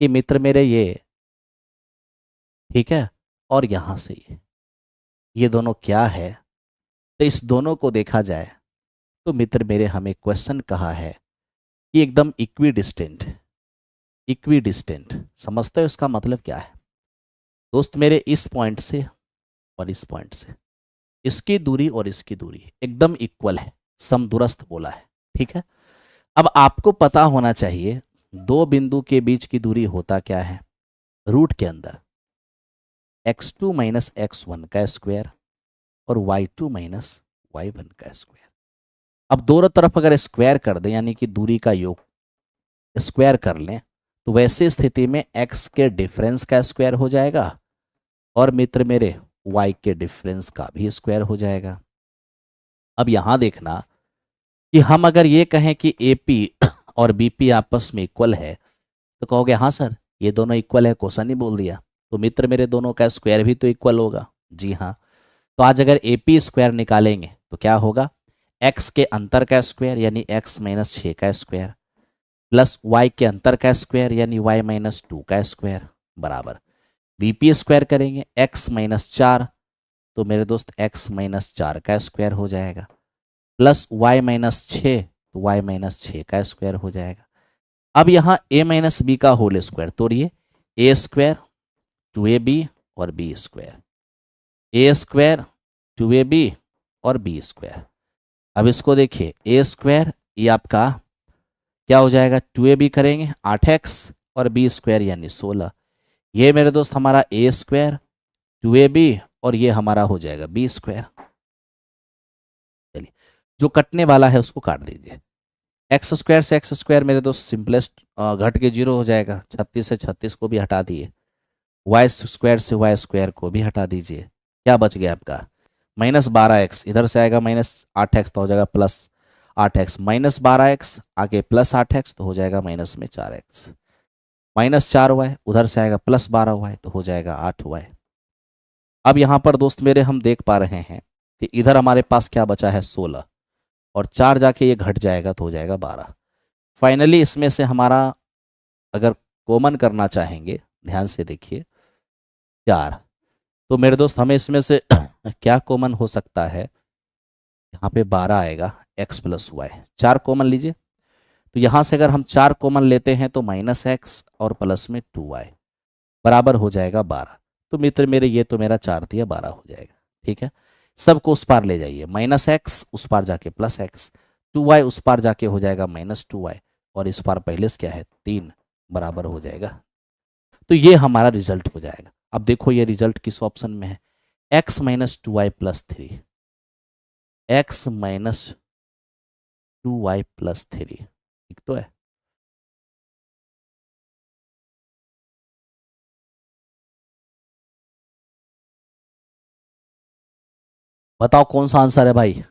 [SPEAKER 1] कि मित्र मेरे ये, ठीक है, और यहाँ से ये दोनों क्या है। तो इस दोनों को देखा जाए तो मित्र मेरे, हमें क्वेश्चन कहा है कि एकदम इक्वी डिस्टेंट, इक्वी डिस्टेंट समझते हो इसका मतलब क्या है दोस्त मेरे? इस पॉइंट से और इस पॉइंट से इसकी दूरी और इसकी दूरी एकदम इक्वल है, समदूरस्थ बोला है, ठीक है। अब आपको पता होना चाहिए दो बिंदु के बीच की दूरी होता क्या है, रूट के अंदर x2 माइनस x1 का स्क्वायर और y2 माइनस y1 का स्क्वायर। अब दोनों तरफ अगर स्क्वायर कर दें, यानी कि दूरी का योग स्क्वायर कर लें, तो वैसे स्थिति में x के डिफरेंस का स्क्वायर हो जाएगा और मित्र मेरे y के डिफरेंस का भी स्क्वायर हो जाएगा। अब यहां देखना कि हम अगर ये कहें कि AP और BP आपस में इक्वल है, तो कहोगे हाँ सर ये दोनों इक्वल है, क्वेश्चन ही बोल दिया। तो मित्र मेरे दोनों का स्क्वायर भी तो इक्वल होगा, जी हाँ। तो आज अगर AP स्क्वायर निकालेंगे तो क्या होगा, x के अंतर का स्क्वायर यानी x माइनस 6 का स्क्वायर प्लस y के अंतर का स्क्वायर यानी y माइनस 2 का स्क्वायर बराबर BP स्क्वायर करेंगे x माइनस 4, तो मेरे दोस्त x माइनस 4 का स्क्वायर हो जाएगा प्लस y माइनस 6, तो y माइनस 6 का स्क्वायर हो जाएगा। अब यहाँ a माइनस बी का होल स्क्वायर तोड़िए, a स्क्वायर 2ab और b square, a square 2ab और b स्क्वायर। अब इसको देखिए, a स्क्वायर ये आपका क्या हो जाएगा, 2ab करेंगे 8x और b स्क्वायर यानी 16। ये मेरे दोस्त हमारा a स्क्वायर 2ab और ये हमारा हो जाएगा b स्क्वायर। चलिए, जो कटने वाला है उसको काट दीजिए। एक्स स्क्वायर से एक्स स्क्वायर मेरे दोस्त सिंपलेस्ट घट के 0 हो जाएगा, 36 से 36 को भी हटा दिए, वाई स्क्वायर से वाई स्क्वायर को भी हटा दीजिए। क्या बच गया आपका, माइनस 12x, इधर से आएगा माइनस 8x तो हो जाएगा प्लस 8x, माइनस 12x आगे प्लस 8x तो हो जाएगा माइनस में 4x, माइनस 4y उधर से आएगा प्लस 12y तो हो जाएगा 8y। अब यहाँ पर दोस्त मेरे हम देख पा रहे हैं कि इधर हमारे पास क्या बचा है 16, और 4 जाके ये घट जाएगा तो हो जाएगा 12। फाइनली इसमें से हमारा अगर कॉमन करना चाहेंगे, ध्यान से देखिए 4, तो मेरे दोस्त हमें इसमें से क्या कॉमन हो सकता है, यहाँ पे 12 आएगा x प्लस वाई, 4 कॉमन लीजिए। तो यहाँ से अगर हम 4 कॉमन लेते हैं तो माइनस एक्स और प्लस में 2y बराबर हो जाएगा 12। तो मित्र मेरे ये तो मेरा 4 दिया 12 हो जाएगा, ठीक है। सबको उस पार ले जाइए, माइनस एक्स उस पार जाके प्लस एक्स, 2y उस पार जाके हो जाएगा माइनस 2y और इस पार पहले से क्या है 3 बराबर हो जाएगा। तो ये हमारा रिजल्ट हो जाएगा। अब देखो ये रिजल्ट किस ऑप्शन में है, x minus 2y plus 3, x minus 2y plus 3, ठीक तो है। बताओ कौन सा आंसर है भाई,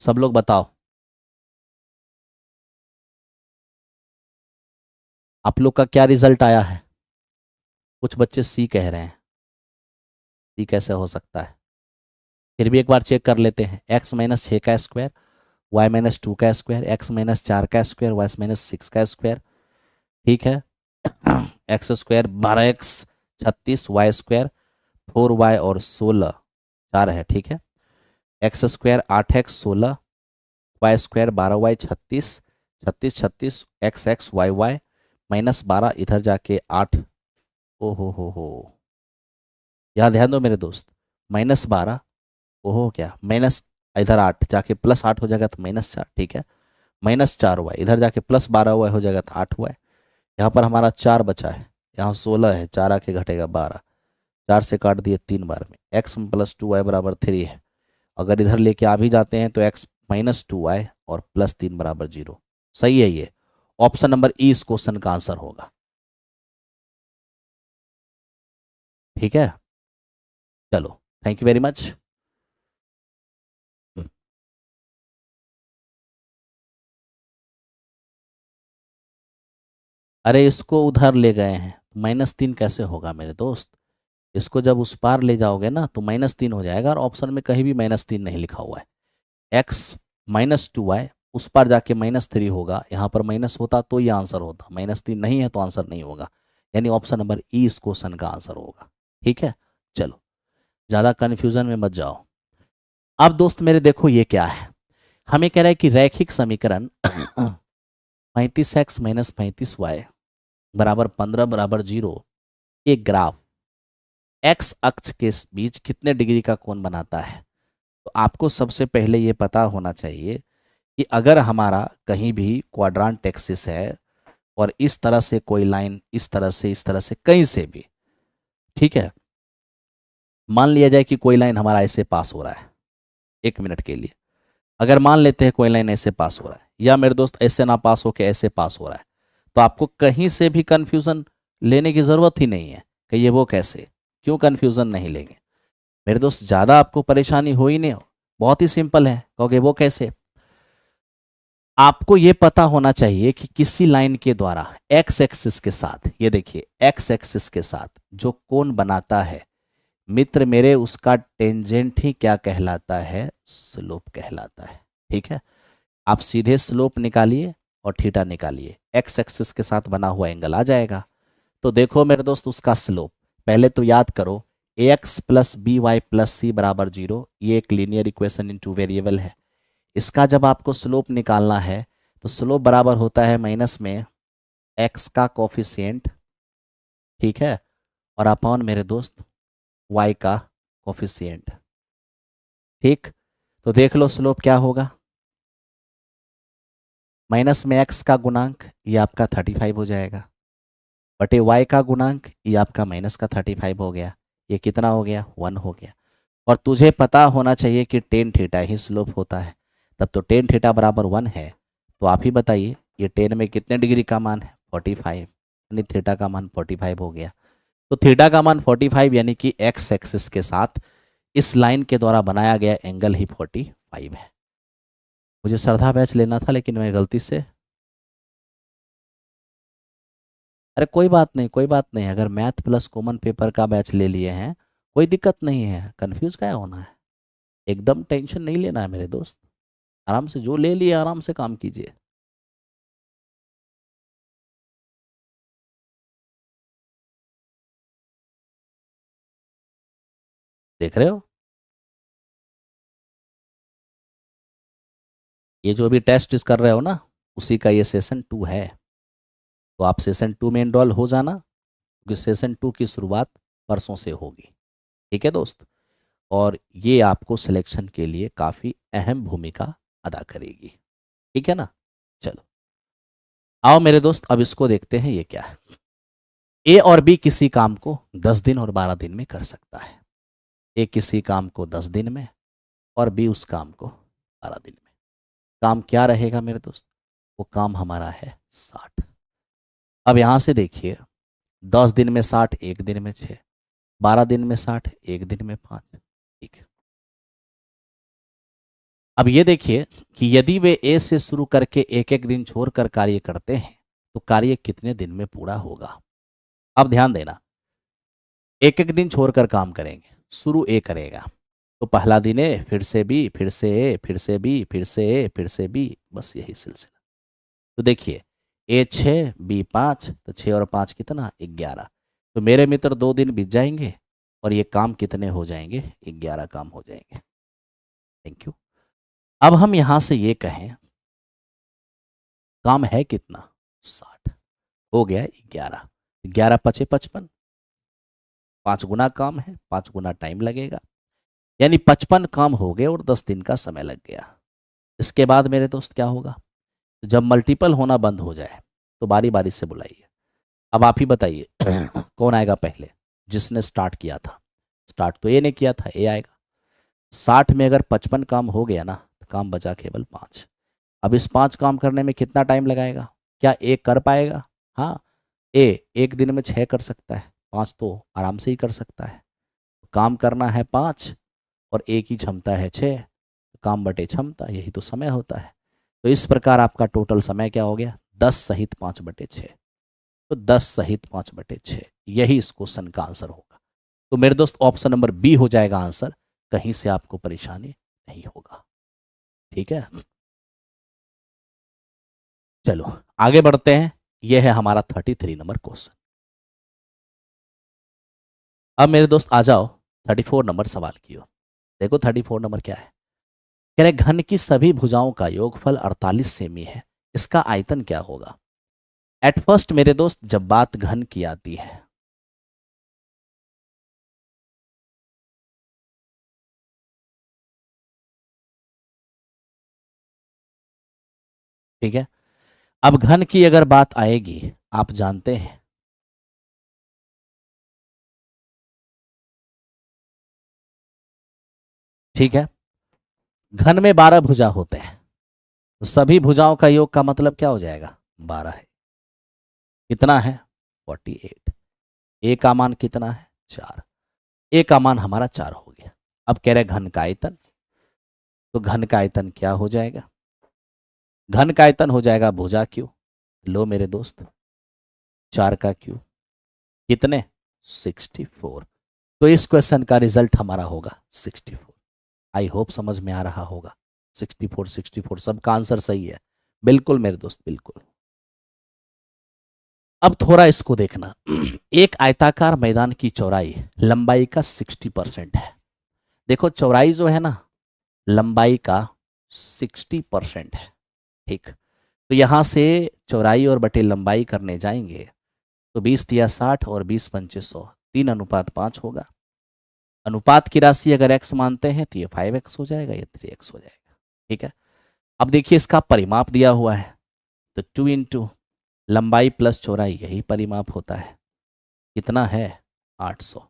[SPEAKER 1] सब लोग बताओ। आप लोग का क्या रिजल्ट आया है? कुछ बच्चे सी कह रहे हैं, सी कैसे हो सकता है? फिर भी एक बार चेक कर लेते हैं, x माइनस 6 का स्क्वायर, y माइनस 2 का स्क्वायर, x माइनस 4 का स्क्वायर, y माइनस 6 का स्क्वायर, ठीक है। X square 12x 36, Y square 4y और 16 4 है, ठीक है। X square 8x 16, y square 12y 36, 36 36 x x y y -12 इधर जाके 8। ओ हो यहाँ ध्यान दो मेरे दोस्त, -12 ओहो क्या माइनस, इधर 8 जाके +8 हो जाएगा तो -4, ठीक है। -4 हुआ, इधर जाके +12 हुआ हो जाएगा तो 8 हुआ है। यहाँ पर हमारा 4 बचा है, यहाँ 16 है, 4 आके घटेगा 12, 4 से काट दिए 3 बार में, x में +2y बराबर 3 है। अगर इधर लेके आ भी जाते हैं तो x -2y और +3 बराबर 0। सही है ये, ऑप्शन नंबर ई इस क्वेश्चन का आंसर होगा। ठीक है, चलो थैंक यू वेरी मच। अरे इसको उधर ले गए हैं, -3 कैसे होगा मेरे दोस्त? इसको जब उस पार ले जाओगे ना तो -3 हो जाएगा, और ऑप्शन में कहीं भी -3 नहीं लिखा हुआ है। x -2y उस पार जाके -3 होगा, यहाँ पर माइनस होता तो ये आंसर होता, -3 नहीं है तो आंसर नहीं होगा, यानी ऑप्शन नंबर ई इस क्वेश्चन का आंसर होगा। ठीक है, चलो ज़्यादा कन्फ्यूजन में मत जाओ। अब दोस्त मेरे देखो ये क्या है, हमें कह रहा है कि रैखिक समीकरण 35x - 35y बराबर 15 बराबर 0 एक ग्राफ x अक्ष के बीच कितने डिग्री का कोण बनाता है। तो आपको सबसे पहले ये पता होना चाहिए कि अगर हमारा कहीं भी क्वाड्रांट एक्सिस है और इस तरह से कोई लाइन इस तरह से कहीं से भी, ठीक है, मान लिया जाए कि कोई लाइन हमारा ऐसे पास हो रहा है, 1 मिनट के लिए अगर मान लेते हैं कोई लाइन ऐसे पास हो रहा है, या मेरे दोस्त ऐसे ना पास हो के ऐसे पास हो रहा है, तो आपको कहीं से भी कंफ्यूजन लेने की ज़रूरत ही नहीं है कि ये वो कैसे, क्यों कंफ्यूजन नहीं लेंगे मेरे दोस्त, ज़्यादा आपको परेशानी हो ही नहीं हो, बहुत ही सिंपल है। कहोगे वो कैसे, आपको ये पता होना चाहिए कि किसी लाइन के द्वारा एक्स एक्सिस के साथ, ये देखिए एक्स एक्सिस के साथ जो कोण बनाता है मित्र मेरे, उसका टेंजेंट ही क्या कहलाता है, स्लोप कहलाता है। ठीक है, आप सीधे स्लोप निकालिए और थीटा निकालिए, एक्स एक्सिस के साथ बना हुआ एंगल आ जाएगा। तो देखो मेरे दोस्त उसका स्लोप पहले तो याद करो, ax + by + c बराबर 0, ये एक linear equation in two variable है। इसका जब आपको स्लोप निकालना है तो स्लोप बराबर होता है माइनस में x का कोफिशिएंट, ठीक है, और अपॉन मेरे दोस्त y का कोफिशिएंट। ठीक, तो देख लो स्लोप क्या होगा, माइनस में x का गुणांक ये आपका 35 हो जाएगा, बटे y का गुणांक ये आपका माइनस का 35 हो गया, ये कितना हो गया 1 हो गया। और तुझे पता होना चाहिए कि टेन थीटा ही स्लोप होता है, तब तो टेन थीटा बराबर 1 है। तो आप ही बताइए ये टेन में कितने डिग्री का मान है 45, यानी थीटा का मान 45 हो गया। तो थीटा का मान 45 यानी कि एक्स एक्सिस के साथ इस लाइन के द्वारा बनाया गया एंगल ही 45 है। मुझे श्रद्धा बैच लेना था लेकिन मैं गलती से, अरे कोई बात नहीं कोई बात नहीं, अगर मैथ प्लस कॉमन पेपर का बैच ले लिए हैं कोई दिक्कत नहीं है, कंफ्यूज क्या होना है, एकदम टेंशन नहीं लेना है मेरे दोस्त, आराम से जो ले लिए आराम से काम कीजिए। देख रहे हो, ये जो भी टेस्ट कर रहे हो ना, उसी का ये सेशन 2 है। तो आप सेशन 2 में इनरोल हो जाना, क्योंकि सेशन 2 की शुरुआत परसों से होगी। ठीक है दोस्त, और ये आपको सिलेक्शन के लिए काफ़ी अहम भूमिका अदा करेगी। ठीक है ना, चलो आओ मेरे दोस्त अब इसको देखते हैं ये क्या है। ए और बी किसी काम को 10 दिन और 12 दिन में कर सकता है। ए किसी काम को 10 दिन में और बी उस काम को 12 दिन में। काम क्या रहेगा मेरे दोस्त, वो काम हमारा है 60। अब यहां से देखिए 10 दिन में 60, 1 दिन में 6, 12 दिन में 60, 1 दिन में 5। ठीक है, अब ये देखिए कि यदि वे ए से शुरू करके एक एक दिन छोड़कर कार्य करते हैं तो कार्य कितने दिन में पूरा होगा। अब ध्यान देना, एक एक दिन छोड़कर काम करेंगे, शुरू ए करेगा तो पहला दिन ए, फिर से बी, फिर से ए, फिर से बी, फिर से ए, फिर से बी, बस यही सिलसिला। तो देखिए ए 6 बी 5, तो 6 और 5 कितना 11। तो मेरे मित्र 2 दिन बीत जाएंगे और ये काम कितने हो जाएंगे 11 काम हो जाएंगे। Thank you. अब हम यहां से ये कहें काम है कितना, 60, हो गया 11, 11 पचे 55, 5 गुना काम है, 5 गुना टाइम लगेगा, यानी 55 काम हो गए और 10 दिन का समय लग गया। इसके बाद मेरे दोस्त क्या होगा, जब मल्टीपल होना बंद हो जाए तो बारी बारी से बुलाइए। अब आप ही बताइए कौन आएगा पहले, जिसने स्टार्ट किया था। स्टार्ट तो ए ने किया था, ए आएगा। 60 में अगर 55 काम हो गया ना तो काम बचा केवल 5। अब इस 5 काम करने में कितना टाइम लगाएगा, क्या ए कर पाएगा? हाँ, ए एक दिन में 6 कर सकता है, 5 तो आराम से ही कर सकता है। काम करना है 5 और ए की क्षमता है 6, काम बटे क्षमता, यही तो समय होता है। तो इस प्रकार आपका टोटल समय क्या हो गया, 10 सहित 5/6। तो 10 सहित 5/6, यही इस क्वेश्चन का आंसर होगा। तो मेरे दोस्त ऑप्शन नंबर बी हो जाएगा आंसर, कहीं से आपको परेशानी नहीं होगा। ठीक है, चलो आगे बढ़ते हैं। यह है हमारा 33 नंबर क्वेश्चन। अब मेरे दोस्त आ जाओ 34 नंबर सवाल की ओर। देखो 34 नंबर क्या है, कह रहे घन की सभी भुजाओं का योगफल 48 सेमी है, इसका आयतन क्या होगा। एट फर्स्ट मेरे दोस्त जब बात घन की आती है, ठीक है, अब घन की अगर बात आएगी, आप जानते हैं ठीक है, घन में 12 भुजा होते हैं, तो सभी भुजाओं का योग का मतलब क्या हो जाएगा, 12 है। कितना है, 48। ए का मान कितना है, 4। ए का मान हमारा 4 हो गया। अब कह रहे घन का आयतन, तो घन का आयतन क्या हो जाएगा, घन का आयतन हो जाएगा भुजा क्यू, लो मेरे दोस्त 4 का क्यू, कितने, 64। तो इस क्वेश्चन का रिजल्ट हमारा होगा 64। आई होप समझ में आ रहा होगा। 64 64 सबका आंसर सही है, बिल्कुल मेरे दोस्त बिल्कुल। अब थोड़ा इसको देखना एक आयताकार मैदान की चौड़ाई लंबाई का 60% है। देखो चौड़ाई जो है ना, लंबाई का 60% है, ठीक। तो यहां से चौड़ाई और बटे लंबाई करने जाएंगे तो 20 तिया 60 और 20 पंचे 100, 3:5 होगा। अनुपात की राशि अगर x मानते हैं तो ये 5x हो जाएगा, ये 3x हो जाएगा। ठीक है, अब देखिए इसका परिमाप दिया हुआ है, तो 2 इंटू लंबाई प्लस चौड़ाई, यही परिमाप होता है। कितना है, 800।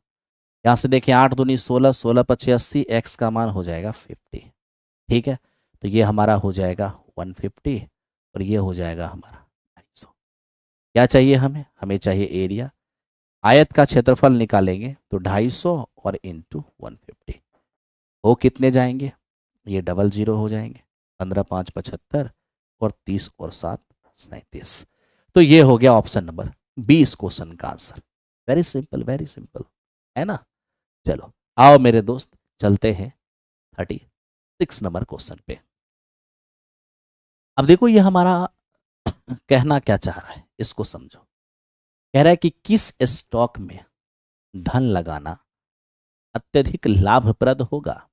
[SPEAKER 1] यहाँ से देखिए 8 दूनी 16, 16 पचे 80, x का मान हो जाएगा 50। ठीक है, तो ये हमारा हो जाएगा 150 और ये हो जाएगा हमारा 250। क्या चाहिए हमें, हमें चाहिए एरिया। आयत का क्षेत्रफल निकालेंगे तो 250 और इंटू 150, हो कितने जाएंगे, ये डबल जीरो हो जाएंगे, 15 5 75 और 30 और 7 37। तो ये हो गया ऑप्शन नंबर बी इस क्वेश्चन का आंसर। वेरी सिंपल है ना। चलो आओ मेरे दोस्त चलते हैं 36 नंबर क्वेश्चन पे। अब देखो ये हमारा कहना क्या चाह रहा है, इसको समझो। कह रहा है कि किस स्टॉक में धन लगाना अत्यधिक लाभप्रद होगा,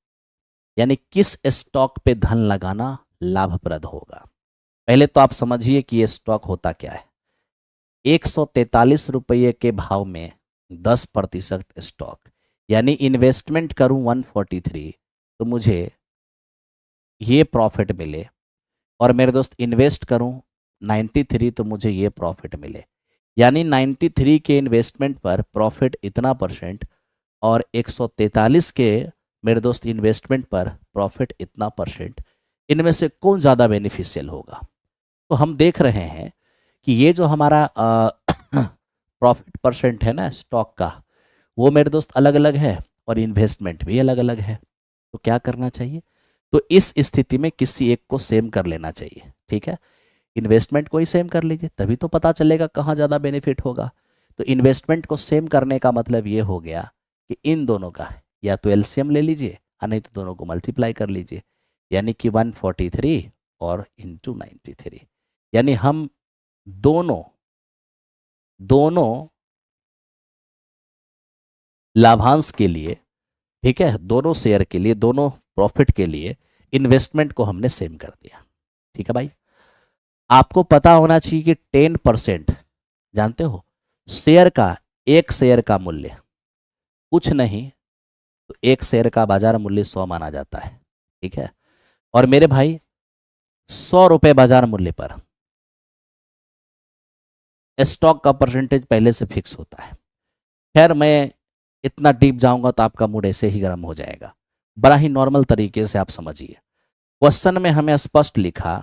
[SPEAKER 1] यानी किस स्टॉक पे धन लगाना लाभप्रद होगा। पहले तो आप समझिए कि ये स्टॉक होता क्या है। 143 रुपये के भाव में 10% स्टॉक, यानी इन्वेस्टमेंट करूं 143 तो मुझे ये प्रॉफिट मिले, और मेरे दोस्त इन्वेस्ट करूं 93 तो मुझे ये प्रॉफिट मिले। यानी 93 के इन्वेस्टमेंट पर प्रॉफिट इतना परसेंट और 143 के मेरे दोस्त इन्वेस्टमेंट पर प्रॉफिट इतना परसेंट, इनमें से कौन ज़्यादा बेनिफिशियल होगा। तो हम देख रहे हैं कि ये जो हमारा प्रॉफिट परसेंट है ना स्टॉक का, वो मेरे दोस्त अलग अलग है और इन्वेस्टमेंट भी अलग अलग है। तो क्या करना चाहिए, तो इस स्थिति में किसी एक को सेम कर लेना चाहिए। ठीक है, इन्वेस्टमेंट को ही सेम कर लीजिए, तभी तो पता चलेगा कहाँ ज़्यादा बेनिफिट होगा। तो इन्वेस्टमेंट को सेम करने का मतलब ये हो गया कि इन दोनों का या तो एलसीएम ले लीजिए या नहीं तो दोनों को मल्टीप्लाई कर लीजिए, यानी कि 143 और इंटू 93, यानी हम दोनों दोनों लाभांश के लिए, ठीक है, दोनों शेयर के लिए, दोनों प्रॉफिट के लिए इन्वेस्टमेंट को हमने सेम कर दिया। ठीक है भाई, आपको पता होना चाहिए कि 10%, जानते हो, शेयर का, एक शेयर का मूल्य कुछ नहीं तो एक शेयर का बाजार मूल्य 100 माना जाता है, ठीक है। और मेरे भाई 100 रुपए बाजार मूल्य पर स्टॉक का परसेंटेज पहले से फिक्स होता है। खैर मैं इतना डीप जाऊंगा तो आपका मूड ऐसे ही गर्म हो जाएगा। बड़ा ही नॉर्मल तरीके से आप समझिए। क्वेश्चन में हमें स्पष्ट लिखा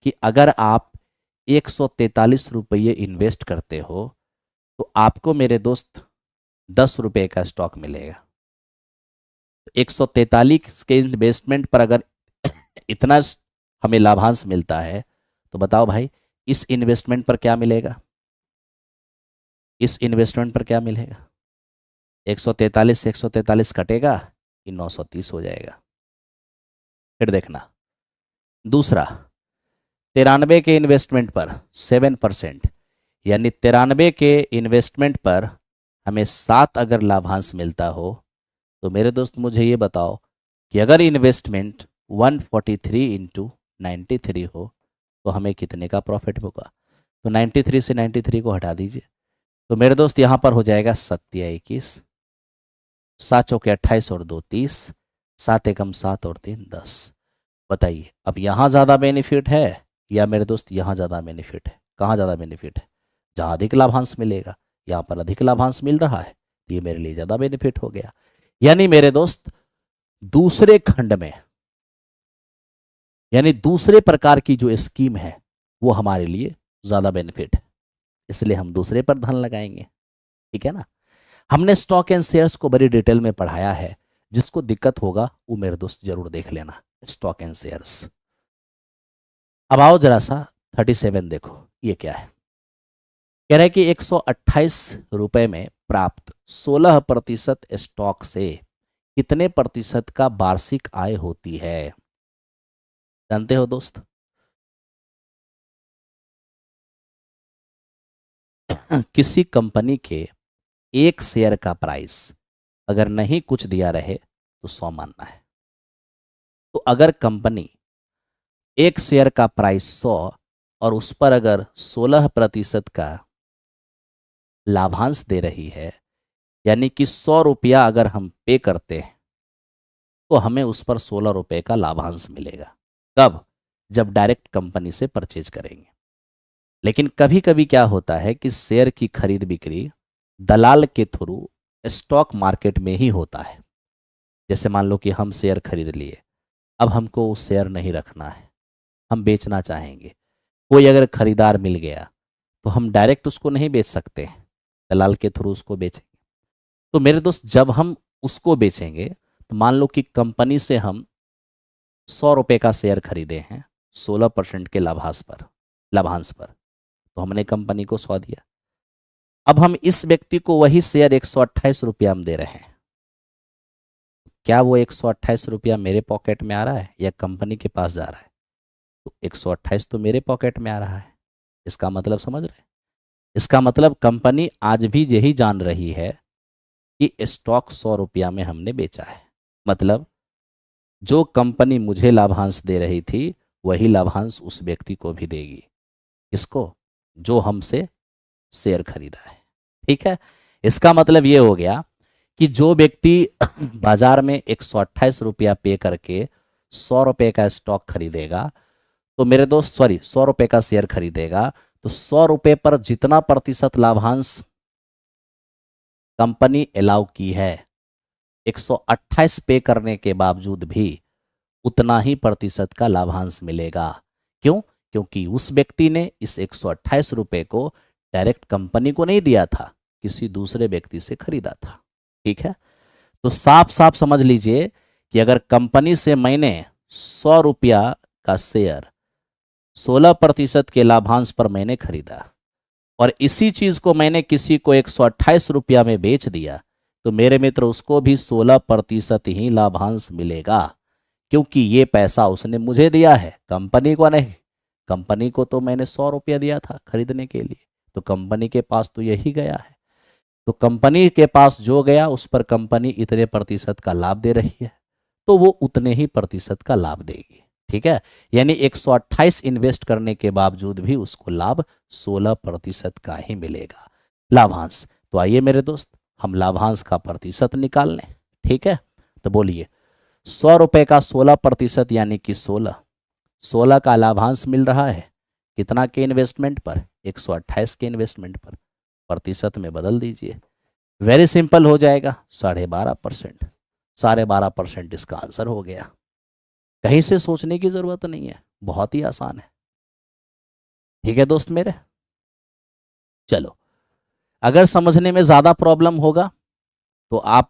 [SPEAKER 1] कि अगर आप 143 रुपये इन्वेस्ट करते हो तो आपको मेरे दोस्त 10 रुपये का स्टॉक मिलेगा। 143 के इन्वेस्टमेंट पर अगर इतना हमें लाभांश मिलता है तो बताओ भाई इस इन्वेस्टमेंट पर क्या मिलेगा, इस इन्वेस्टमेंट पर क्या मिलेगा। 143 से 143 कटेगा, ये 930 हो जाएगा। फिर देखना दूसरा, 93 के इन्वेस्टमेंट पर 7%, यानी 93 के इन्वेस्टमेंट पर हमें 7 अगर लाभांश मिलता हो तो मेरे दोस्त मुझे ये बताओ कि अगर इन्वेस्टमेंट 143 इंटू 93 हो तो हमें कितने का प्रॉफिट होगा। तो 93 से 93 को हटा दीजिए तो मेरे दोस्त यहाँ पर हो जाएगा 7 7 चौके 28 और 2 30, 7 एकम 7 और 3 10। बताइए अब यहाँ ज़्यादा बेनिफिट है या मेरे दोस्त यहाँ ज़्यादा बेनिफिट है। कहाँ ज़्यादा बेनिफिट है, जहाँ अधिक लाभांश मिलेगा। यहाँ पर अधिक लाभांश मिल रहा है तो ये मेरे लिए ज़्यादा बेनिफिट हो गया। यानी मेरे दोस्त दूसरे खंड में, यानी दूसरे प्रकार की जो स्कीम है वो हमारे लिए ज़्यादा बेनिफिट है, इसलिए हम दूसरे पर धन लगाएंगे, ठीक है ना। हमने स्टॉक एंड शेयर्स को बड़ी डिटेल में पढ़ाया है, जिसको दिक्कत होगा वो मेरे दोस्त जरूर देख लेना स्टॉक एंड शेयर्स। अब आओ जरा सा 37 देखो, ये क्या है। कह रहा है कि 128 रुपए में प्राप्त 16% स्टॉक से कितने प्रतिशत का वार्षिक आय होती है। जानते हो दोस्त, किसी कंपनी के एक शेयर का प्राइस अगर नहीं कुछ दिया रहे तो 100 मानना है। तो अगर कंपनी एक शेयर का प्राइस 100 और उस पर अगर 16% का लाभांश दे रही है, यानी कि 100 रुपया अगर हम पे करते हैं तो हमें उस पर 16 रुपये का लाभांश मिलेगा। कब, जब डायरेक्ट कंपनी से परचेज करेंगे। लेकिन कभी कभी क्या होता है कि शेयर की खरीद बिक्री दलाल के थ्रू स्टॉक मार्केट में ही होता है। जैसे मान लो कि हम शेयर खरीद लिए, अब हमको वो शेयर नहीं रखना है, हम बेचना चाहेंगे। कोई अगर खरीदार मिल गया तो हम डायरेक्ट उसको नहीं बेच सकते, दलाल के थ्रू उसको बेचेंगे। तो मेरे दोस्त जब हम उसको बेचेंगे तो मान लो कि कंपनी से हम 100 रुपये का शेयर खरीदे हैं 16% के लाभांश पर, तो हमने कंपनी को 100 दिया। अब हम इस व्यक्ति को वही शेयर 128 रुपया हम दे रहे हैं। क्या वो 128 रुपया मेरे पॉकेट में आ रहा है या कंपनी के पास जा रहा है। तो 128 तो मेरे पॉकेट में आ रहा है। इसका मतलब समझ रहे हैं, इसका मतलब कंपनी आज भी यही जान रही है कि स्टॉक 100 रुपया में हमने बेचा है। मतलब जो कंपनी मुझे लाभांश दे रही थी वही लाभांश उस व्यक्ति को भी देगी। किसको, जो हमसे शेयर खरीदा है, ठीक है। इसका मतलब ये हो गया कि जो व्यक्ति बाजार में 128 रुपया पे करके 100 रुपये का स्टॉक खरीदेगा, तो मेरे दोस्त 100 रुपये का शेयर खरीदेगा, तो 100 रुपये पर जितना प्रतिशत लाभांश कंपनी अलाउ की है 128 पे करने के बावजूद भी उतना ही प्रतिशत का लाभांश मिलेगा। क्यों, क्योंकि उस व्यक्ति ने इस 128 रुपये को डायरेक्ट कंपनी को नहीं दिया था, किसी दूसरे व्यक्ति से खरीदा था, ठीक है। तो साफ साफ समझ लीजिए कि अगर कंपनी से मैंने 100 रुपया का शेयर 16% के लाभांश पर मैंने खरीदा और इसी चीज को मैंने किसी को 128 रुपया में बेच दिया, तो मेरे मित्र उसको भी 16% ही लाभांश मिलेगा, क्योंकि ये पैसा उसने मुझे दिया है, कंपनी को नहीं। कंपनी को तो मैंने 100 रुपया दिया था खरीदने के लिए, तो कंपनी के पास तो यही गया है। तो कंपनी के पास जो गया उस पर कंपनी इतने प्रतिशत का लाभ दे रही है, तो वो उतने ही प्रतिशत का लाभ देगी, ठीक है, यानी 128 इन्वेस्ट करने के बावजूद भी उसको लाभ 16% का ही मिलेगा लाभांश। तो आइए मेरे दोस्त हम लाभांश का प्रतिशत निकाल लें। ठीक है, तो बोलिए 100 रुपए का 16% यानी कि 16 का लाभांश मिल रहा है कितना के इन्वेस्टमेंट पर, 128 के इन्वेस्टमेंट पर, प्रतिशत में बदल दीजिए, वेरी सिंपल हो जाएगा 12.5%। 12.5% इसका आंसर हो गया। कहीं से सोचने की जरूरत नहीं है, बहुत ही आसान है। ठीक है दोस्त मेरे, चलो अगर समझने में ज्यादा प्रॉब्लम होगा तो आप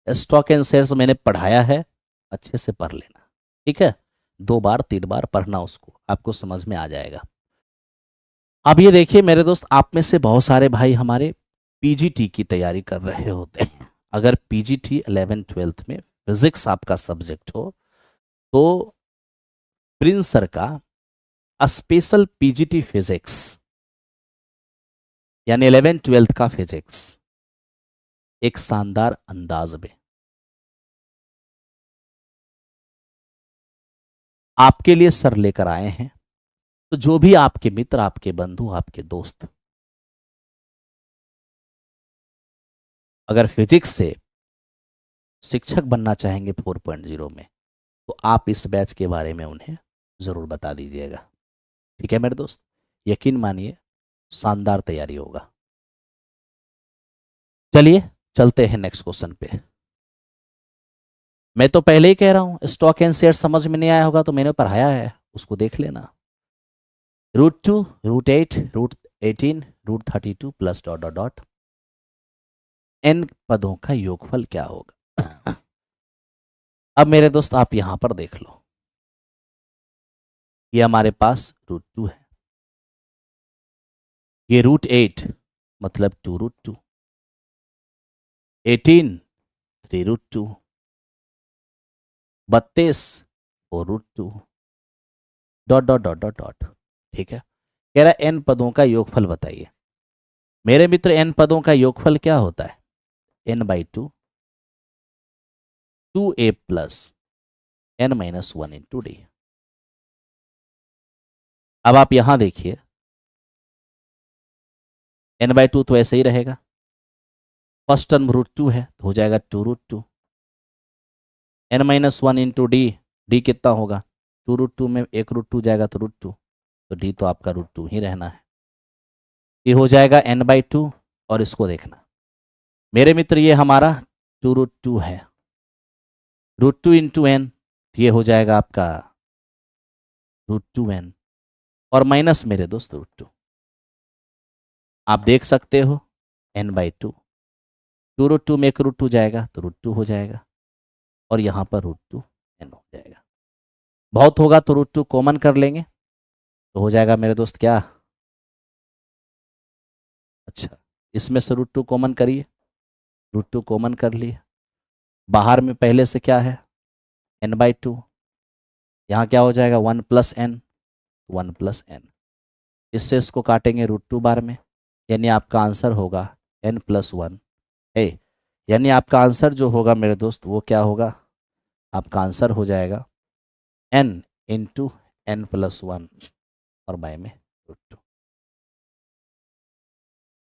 [SPEAKER 1] स्टॉक एंड शेयर्स मैंने पढ़ाया है, अच्छे से पढ़ लेना। ठीक है, 2 बार 3 बार पढ़ना उसको, आपको समझ में आ जाएगा। अब ये देखिए मेरे दोस्त, आप में से बहुत सारे भाई हमारे पीजीटी की तैयारी कर रहे होते हैं। अगर पीजीटी 11th-12th में फिजिक्स आपका सब्जेक्ट हो तो प्रिंस सर का स्पेशल पीजीटी फिजिक्स यानी 11th-12th का फिजिक्स एक शानदार अंदाज में आपके लिए सर लेकर आए हैं। तो जो भी आपके मित्र, आपके बंधु, आपके दोस्त अगर फिजिक्स से शिक्षक बनना चाहेंगे 4.0 में तो आप इस बैच के बारे में उन्हें जरूर बता दीजिएगा। ठीक है मेरे दोस्त, यकीन मानिए शानदार तैयारी होगा। चलिए चलते हैं नेक्स्ट क्वेश्चन पे। मैं तो पहले ही कह रहा हूं स्टॉक एंड शेयर समझ में नहीं आया होगा तो मैंने पढ़ाया है, उसको देख लेना। √2, √8, √18, √32 plus dot dot dot n पदों का योगफल क्या होगा। अब मेरे दोस्त आप यहां पर देख लो, ये हमारे पास √2 है, ये √8 मतलब 2√2, 18 3√2, 32 4√2 dot dot dot dot dot. ठीक है, कह रहा है n पदों का योगफल बताइए। मेरे मित्र n पदों का योगफल क्या होता है, n/2 2a plus n-1 into D. अब आप यहां देखिए n/2 तो ऐसे ही रहेगा, फर्स्ट टर्म √2 है तो हो जाएगा 2√2, n-1 इंटू डी, डी कितना होगा 2√2 में एक √2 जाएगा तो √2, तो डी तो आपका √2 ही रहना है। ये हो जाएगा n/2 और इसको देखना मेरे मित्र, ये हमारा 2√2 है, √2 इंटू एन, ये हो जाएगा आपका √2n और माइनस मेरे दोस्त √2। आप देख सकते हो n/2, 2√2 में एक √2 जाएगा तो √2 हो जाएगा और यहाँ पर √2n हो जाएगा। बहुत होगा तो √2 कॉमन कर लेंगे तो हो जाएगा मेरे दोस्त क्या, अच्छा इसमें से √2 कॉमन करिए, √2 कॉमन कर लिए, बाहर में पहले से क्या है n/2, यहाँ क्या हो जाएगा 1 + n, 1 + n, इससे इसको काटेंगे √2 बार में, यानी आपका आंसर होगा n+1 है, यानी आपका आंसर जो होगा मेरे दोस्त वो क्या होगा, आपका आंसर हो जाएगा n इंटू n+1 और बाय में √2।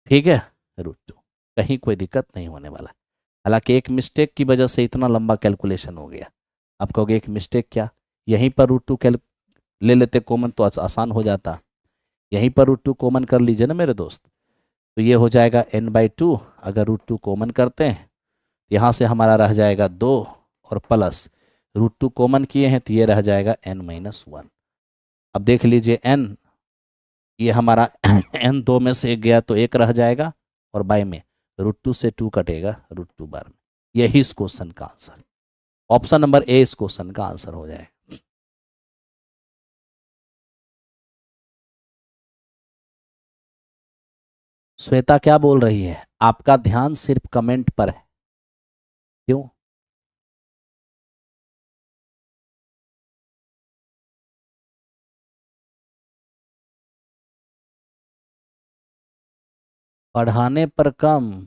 [SPEAKER 1] ठीक है, √2, कहीं कोई दिक्कत नहीं होने वाला। हालांकि एक मिस्टेक की वजह से इतना लंबा कैलकुलेशन हो गया। आप कहोगे एक मिस्टेक क्या, यहीं पर √2 ले लेते कॉमन तो आसान हो जाता, यहीं पर √2 कॉमन कर लीजिए ना मेरे दोस्त, तो ये हो जाएगा n/2, अगर √2 कॉमन करते हैं यहाँ से हमारा रह जाएगा 2 और प्लस √2 कॉमन किए हैं तो ये रह जाएगा n-1। अब देख लीजिए n, ये हमारा n 2 में से एक गया तो एक रह जाएगा और बाय में √2 से 2 कटेगा √2 बार में। यही इस क्वेश्चन का आंसर, ऑप्शन नंबर ए इस क्वेश्चन का आंसर हो जाएगा। श्वेता क्या बोल रही है, आपका ध्यान सिर्फ कमेंट पर है, क्यों? पढ़ाने पर कम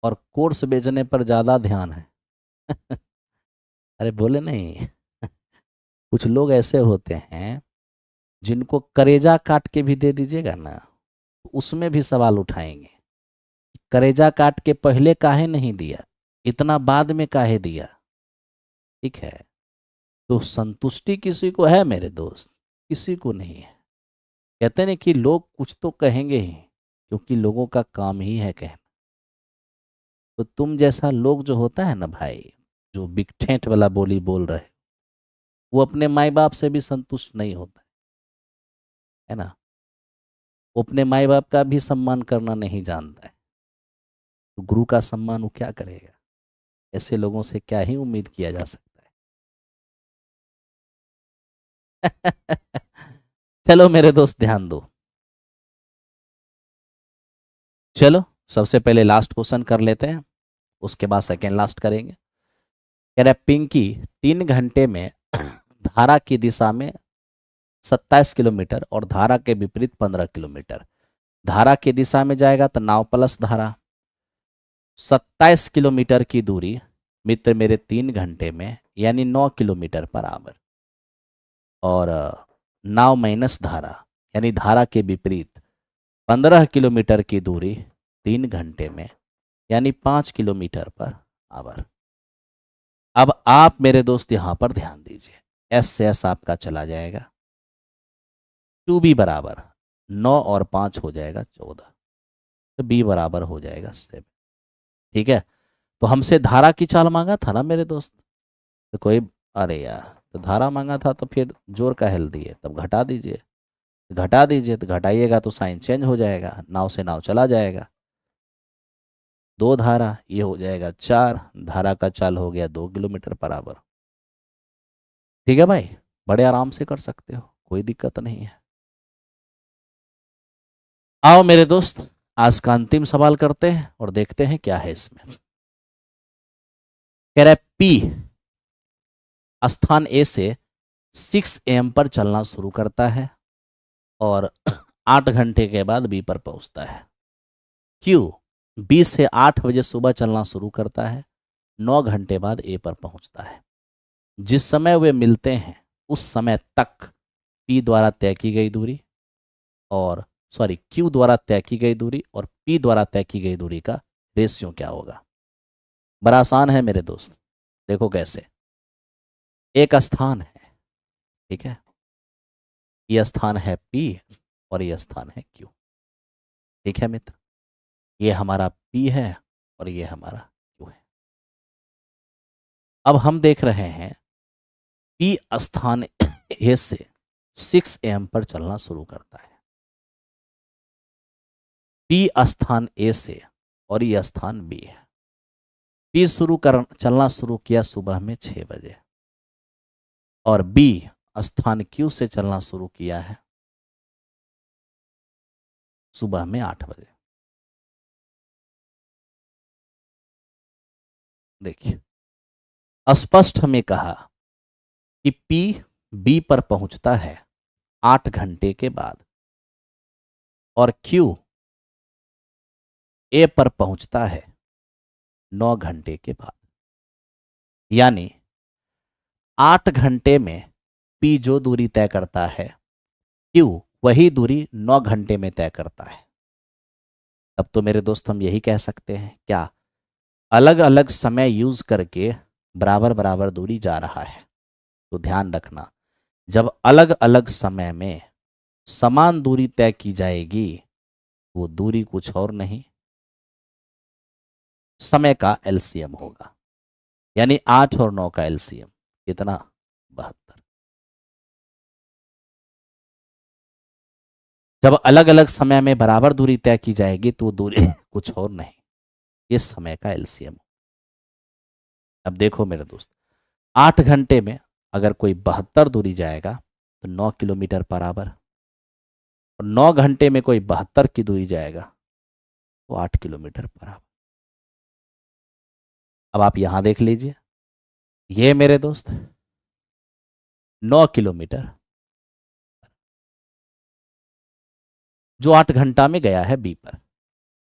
[SPEAKER 1] और कोर्स बेचने पर ज्यादा ध्यान है। अरे बोले नहीं। कुछ लोग ऐसे होते हैं जिनको करेजा काट के भी दे दीजिएगा ना, तो उसमें भी सवाल उठाएंगे। करेजा काट के पहले काहे नहीं दिया, इतना बाद में काहे दिया। ठीक है, तो संतुष्टि किसी को है मेरे दोस्त? किसी को नहीं है। कहते हैं कि लोग कुछ तो कहेंगे ही, क्योंकि लोगों का काम ही है कहना। तो तुम जैसा लोग जो होता है ना भाई, जो बिकठेंट वाला बोली बोल रहे, वो अपने माई बाप से भी संतुष्ट नहीं होता है ना। वो अपने माई बाप का भी सम्मान करना नहीं जानता है, तो गुरु का सम्मान वो क्या करेगा। ऐसे लोगों से क्या ही उम्मीद किया जा सकता है। चलो मेरे दोस्त ध्यान दो। चलो सबसे पहले लास्ट क्वेश्चन कर लेते हैं, उसके बाद सेकेंड लास्ट करेंगे। कह रहा है पिंकी 3 घंटे में धारा की दिशा में 27 किलोमीटर और धारा के विपरीत 15 किलोमीटर। धारा की दिशा में जाएगा तो नाव प्लस धारा। 27 किलोमीटर की दूरी मित्र मेरे 3 घंटे में यानी 9 किलोमीटर पर आवर, और नाव माइनस धारा यानी धारा के विपरीत 15 किलोमीटर की दूरी 3 घंटे में यानी 5 किलोमीटर पर आवर। अब आप मेरे दोस्त यहां पर ध्यान दीजिए, एस से एस आपका चला जाएगा, 2b बराबर 9 और 5 हो जाएगा 14, तो b बराबर हो जाएगा 7। ठीक है, तो हमसे धारा की चाल मांगा था ना मेरे दोस्त, तो कोई, अरे यार तो धारा मांगा था तो फिर जोड़ का हेल दिए, तब घटा दीजिए। घटा दीजिए तो घटाइएगा तो साइन चेंज हो जाएगा, नाव से नाव चला जाएगा। 2 धारा ये हो जाएगा 4, धारा का चाल हो गया 2 किलोमीटर पर आवर। ठीक है भाई, बड़े आराम से कर सकते हो, कोई दिक्कत नहीं है। आओ मेरे दोस्त आज का अंतिम सवाल करते हैं और देखते हैं क्या है इसमें। कह रहा है पी स्थान ए से 6 AM पर चलना शुरू करता है और 8 घंटे के बाद बी पर पहुंचता है। क्यू बी से 8 बजे सुबह चलना शुरू करता है, 9 घंटे बाद ए पर पहुंचता है। जिस समय वे मिलते हैं उस समय तक पी द्वारा तय की गई दूरी और क्यू द्वारा तय की गई दूरी और पी द्वारा तय की गई दूरी का रेशियो क्या होगा। बड़ा आसान है मेरे दोस्त, देखो कैसे। एक स्थान है, ठीक है, ये स्थान है पी और ये स्थान है क्यू। ठीक है मित्र, ये हमारा पी है और ये हमारा क्यू है। अब हम देख रहे हैं पी स्थान ए से 6 AM पर चलना शुरू करता है। पी स्थान ए से और ये स्थान बी है। पी चलना शुरू किया सुबह में 6 बजे और बी स्थान क्यू से चलना शुरू किया है सुबह में 8 बजे। देखिए स्पष्ट हमें कहा कि पी बी पर पहुंचता है 8 घंटे के बाद और क्यू ए पर पहुंचता है 9 घंटे के बाद। यानी 8 घंटे में पी जो दूरी तय करता है क्यू वही दूरी 9 घंटे में तय करता है। तब तो मेरे दोस्त हम यही कह सकते हैं क्या, अलग अलग समय यूज करके बराबर बराबर दूरी जा रहा है। तो ध्यान रखना, जब अलग अलग समय में समान दूरी तय की जाएगी वो दूरी कुछ और नहीं, समय का एलसीएम होगा। यानी 8 और 9 का एलसीएम कितना, 72। जब अलग अलग समय में बराबर दूरी तय की जाएगी तो दूरी कुछ और नहीं, ये समय का एलसीएम। अब देखो मेरे दोस्त, 8 घंटे में अगर कोई 72 दूरी जाएगा तो 9 किलोमीटर पर आवर, और 9 घंटे में कोई 72 की दूरी जाएगा तो 8 किलोमीटर पर आवर। अब आप यहां देख लीजिए, ये मेरे दोस्त 9 किलोमीटर जो 8 घंटा में गया है बी पर,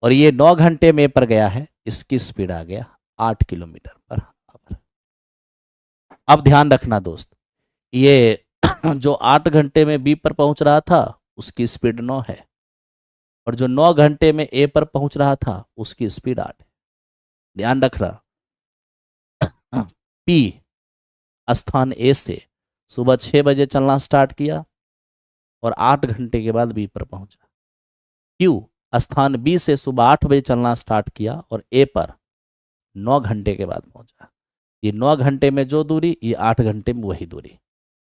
[SPEAKER 1] और ये 9 घंटे में पर गया है, इसकी स्पीड आ गया 8 किलोमीटर पर आवर। अब ध्यान रखना दोस्त, ये जो 8 घंटे में बी पर पहुंच रहा था उसकी स्पीड 9 है, और जो 9 घंटे में ए पर पहुंच रहा था उसकी स्पीड 8 है। ध्यान रखना, पी स्थान ए से सुबह 6 बजे चलना स्टार्ट किया और 8 घंटे के बाद बी पर पहुंचा। क्यू स्थान बी से सुबह 8 बजे चलना स्टार्ट किया और ए पर 9 घंटे के बाद पहुंचा। ये 9 घंटे में जो दूरी, ये 8 घंटे में वही दूरी।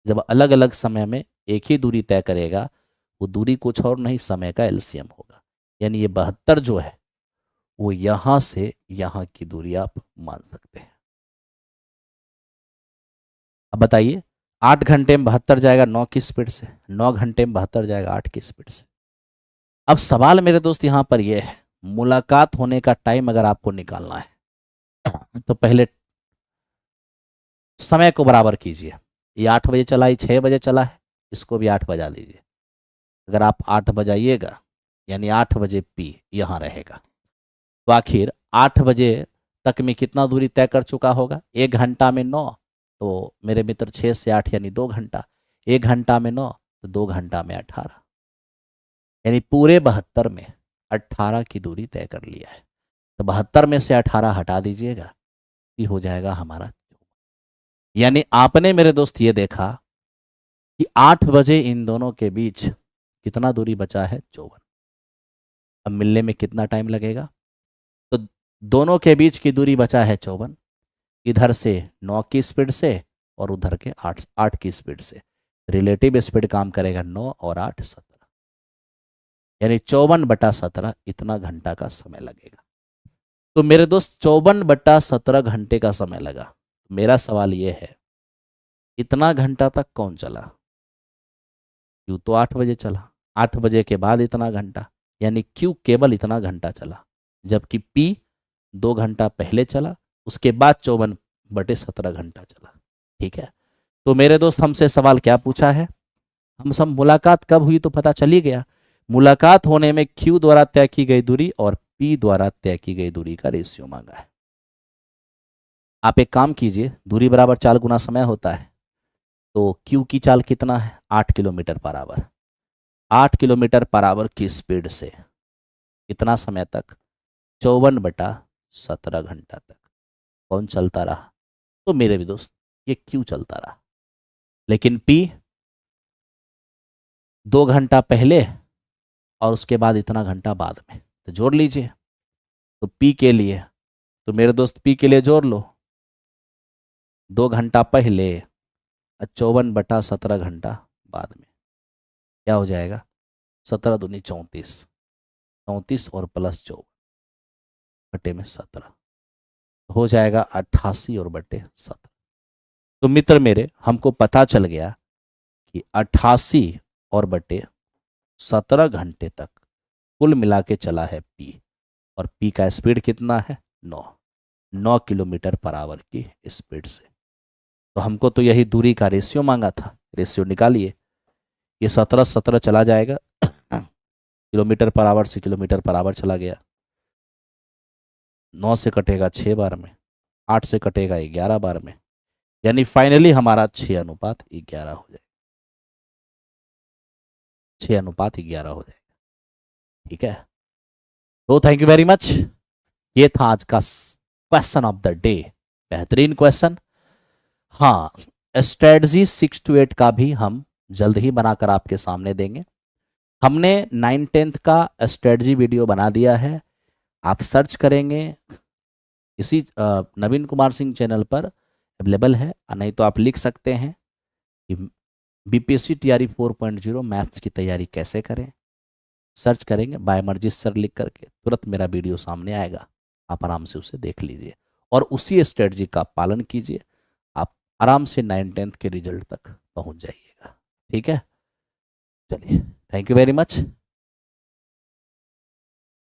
[SPEAKER 1] जब अलग अलग समय में एक ही दूरी तय करेगा, वो दूरी कुछ और नहीं, समय का एलसीएम होगा। यानी ये 72 जो है वो यहां से यहां की दूरी आप मान सकते हैं। अब बताइए, 8 घंटे में 72 जाएगा 9 की स्पीड से, 9 घंटे में 72 जाएगा 8 की स्पीड से। अब सवाल मेरे दोस्त यहां पर यह है, मुलाकात होने का टाइम अगर आपको निकालना है तो पहले समय को बराबर कीजिए। ये 8 बजे चला, ये 6 बजे चला है, इसको भी 8 बजा दीजिए। अगर आप 8 बजाइएगा यानी 8 बजे पी यहाँ रहेगा, तो आखिर 8 बजे तक में कितना दूरी तय कर चुका होगा? 1 घंटा में 9, तो मेरे मित्र 6 से 8 यानी 2 घंटा, 1 घंटा में 9 तो 2 घंटा में 18, यानी पूरे 72 में 18 की दूरी तय कर लिया है। तो 72 में से 18 हटा दीजिएगा, ये हो जाएगा हमारा। यानी आपने मेरे दोस्त ये देखा कि 8 बजे इन दोनों के बीच कितना दूरी बचा है? 54। अब मिलने में कितना टाइम लगेगा? तो दोनों के बीच की दूरी बचा है 54, इधर से 9 की स्पीड से और उधर के 8 की स्पीड से। रिलेटिव स्पीड काम करेगा 9 और 8 17, यानी 54/17 इतना घंटा का समय लगेगा। तो मेरे दोस्त 54/17 घंटे का समय लगा। मेरा सवाल ये है, इतना घंटा तक कौन चला? क्यू तो 8 बजे चला, 8 बजे के बाद इतना घंटा, यानी क्यू केवल इतना घंटा चला, जबकि पी 2 घंटा पहले चला, उसके बाद 54/17 घंटा चला। ठीक है, तो मेरे दोस्त हमसे सवाल क्या पूछा है? हम सब मुलाकात कब हुई तो पता चली गया। मुलाकात होने में क्यू द्वारा तय की गई दूरी और पी द्वारा तय की गई दूरी का रेशियो मांगा है। आप एक काम कीजिए, दूरी बराबर चाल गुना समय होता है, तो क्यू की चाल कितना है? 8 kilometre per hour. 8 kilometre per hour की स्पीड से कितना समय तक? 54/17 घंटा तक कौन चलता रहा? तो मेरे भी दोस्त ये क्यू चलता रहा, लेकिन पी 2 घंटा पहले और उसके बाद इतना घंटा बाद में, तो जोड़ लीजिए। तो पी के लिए, तो मेरे दोस्त पी के लिए जोड़ लो, 2 घंटा पहले 54/17 घंटा बाद में, क्या हो जाएगा? 17 दूनी 34, 34 और प्लस 54 बटे में 17 हो जाएगा 88 और बटे 17। तो मित्र मेरे, हमको पता चल गया कि 88 और बटे 17 घंटे तक कुल मिला के चला है पी, और पी का स्पीड कितना है? 9 किलोमीटर पर आवर की स्पीड से। तो हमको तो यही दूरी का रेशियो मांगा था, रेशियो निकालिए। ये 17 चला जाएगा किलोमीटर पर आवर से किलोमीटर पर आवर चला गया, 9 से कटेगा 6 बार में, 8 से कटेगा 11 बार में, यानी फाइनली हमारा 6:11 हो जाएगा, 6:11 हो जाएगा। ठीक है, तो थैंक यू वेरी मच। ये था आज का क्वेश्चन ऑफ द डे, बेहतरीन क्वेश्चन। हाँ, स्ट्रेटजी 6 to 8 का भी हम जल्द ही बनाकर आपके सामने देंगे। हमने 9-10th का स्ट्रेटजी वीडियो बना दिया है, आप सर्च करेंगे इसी नवीन कुमार सिंह चैनल पर अवेलेबल है, नहीं तो आप लिख सकते हैं कि बीपीएससी टीआरई 4.0 मैथ्स की तैयारी कैसे करें। सर्च करेंगे बाय मर्जी सर लिख करके, तुरंत मेरा वीडियो सामने आएगा, आप आराम से उसे देख लीजिए और उसी स्ट्रेटजी का पालन कीजिए, आप आराम से 9-10th के रिजल्ट तक पहुंच जाइएगा। ठीक है, चलिए, thank you very much,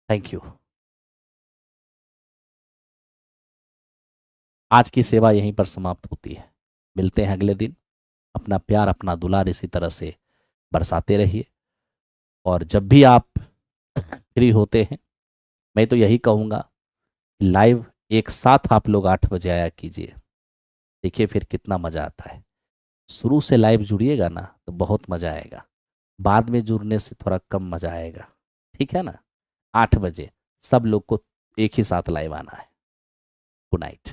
[SPEAKER 1] thank you. आज की सेवा यहीं पर समाप्त होती है, मिलते हैं अगले दिन। अपना प्यार अपना दुलार इसी तरह से बरसाते रहिए, और जब भी आप फ्री होते हैं, मैं तो यही कहूँगा, लाइव एक साथ आप लोग 8 बजे आया कीजिए, देखिए फिर कितना मज़ा आता है। शुरू से लाइव जुड़िएगा ना तो बहुत मज़ा आएगा, बाद में जुड़ने से थोड़ा कम मज़ा आएगा। ठीक है ना? 8 बजे सब लोग को एक ही साथ लाइव आना है। Good night.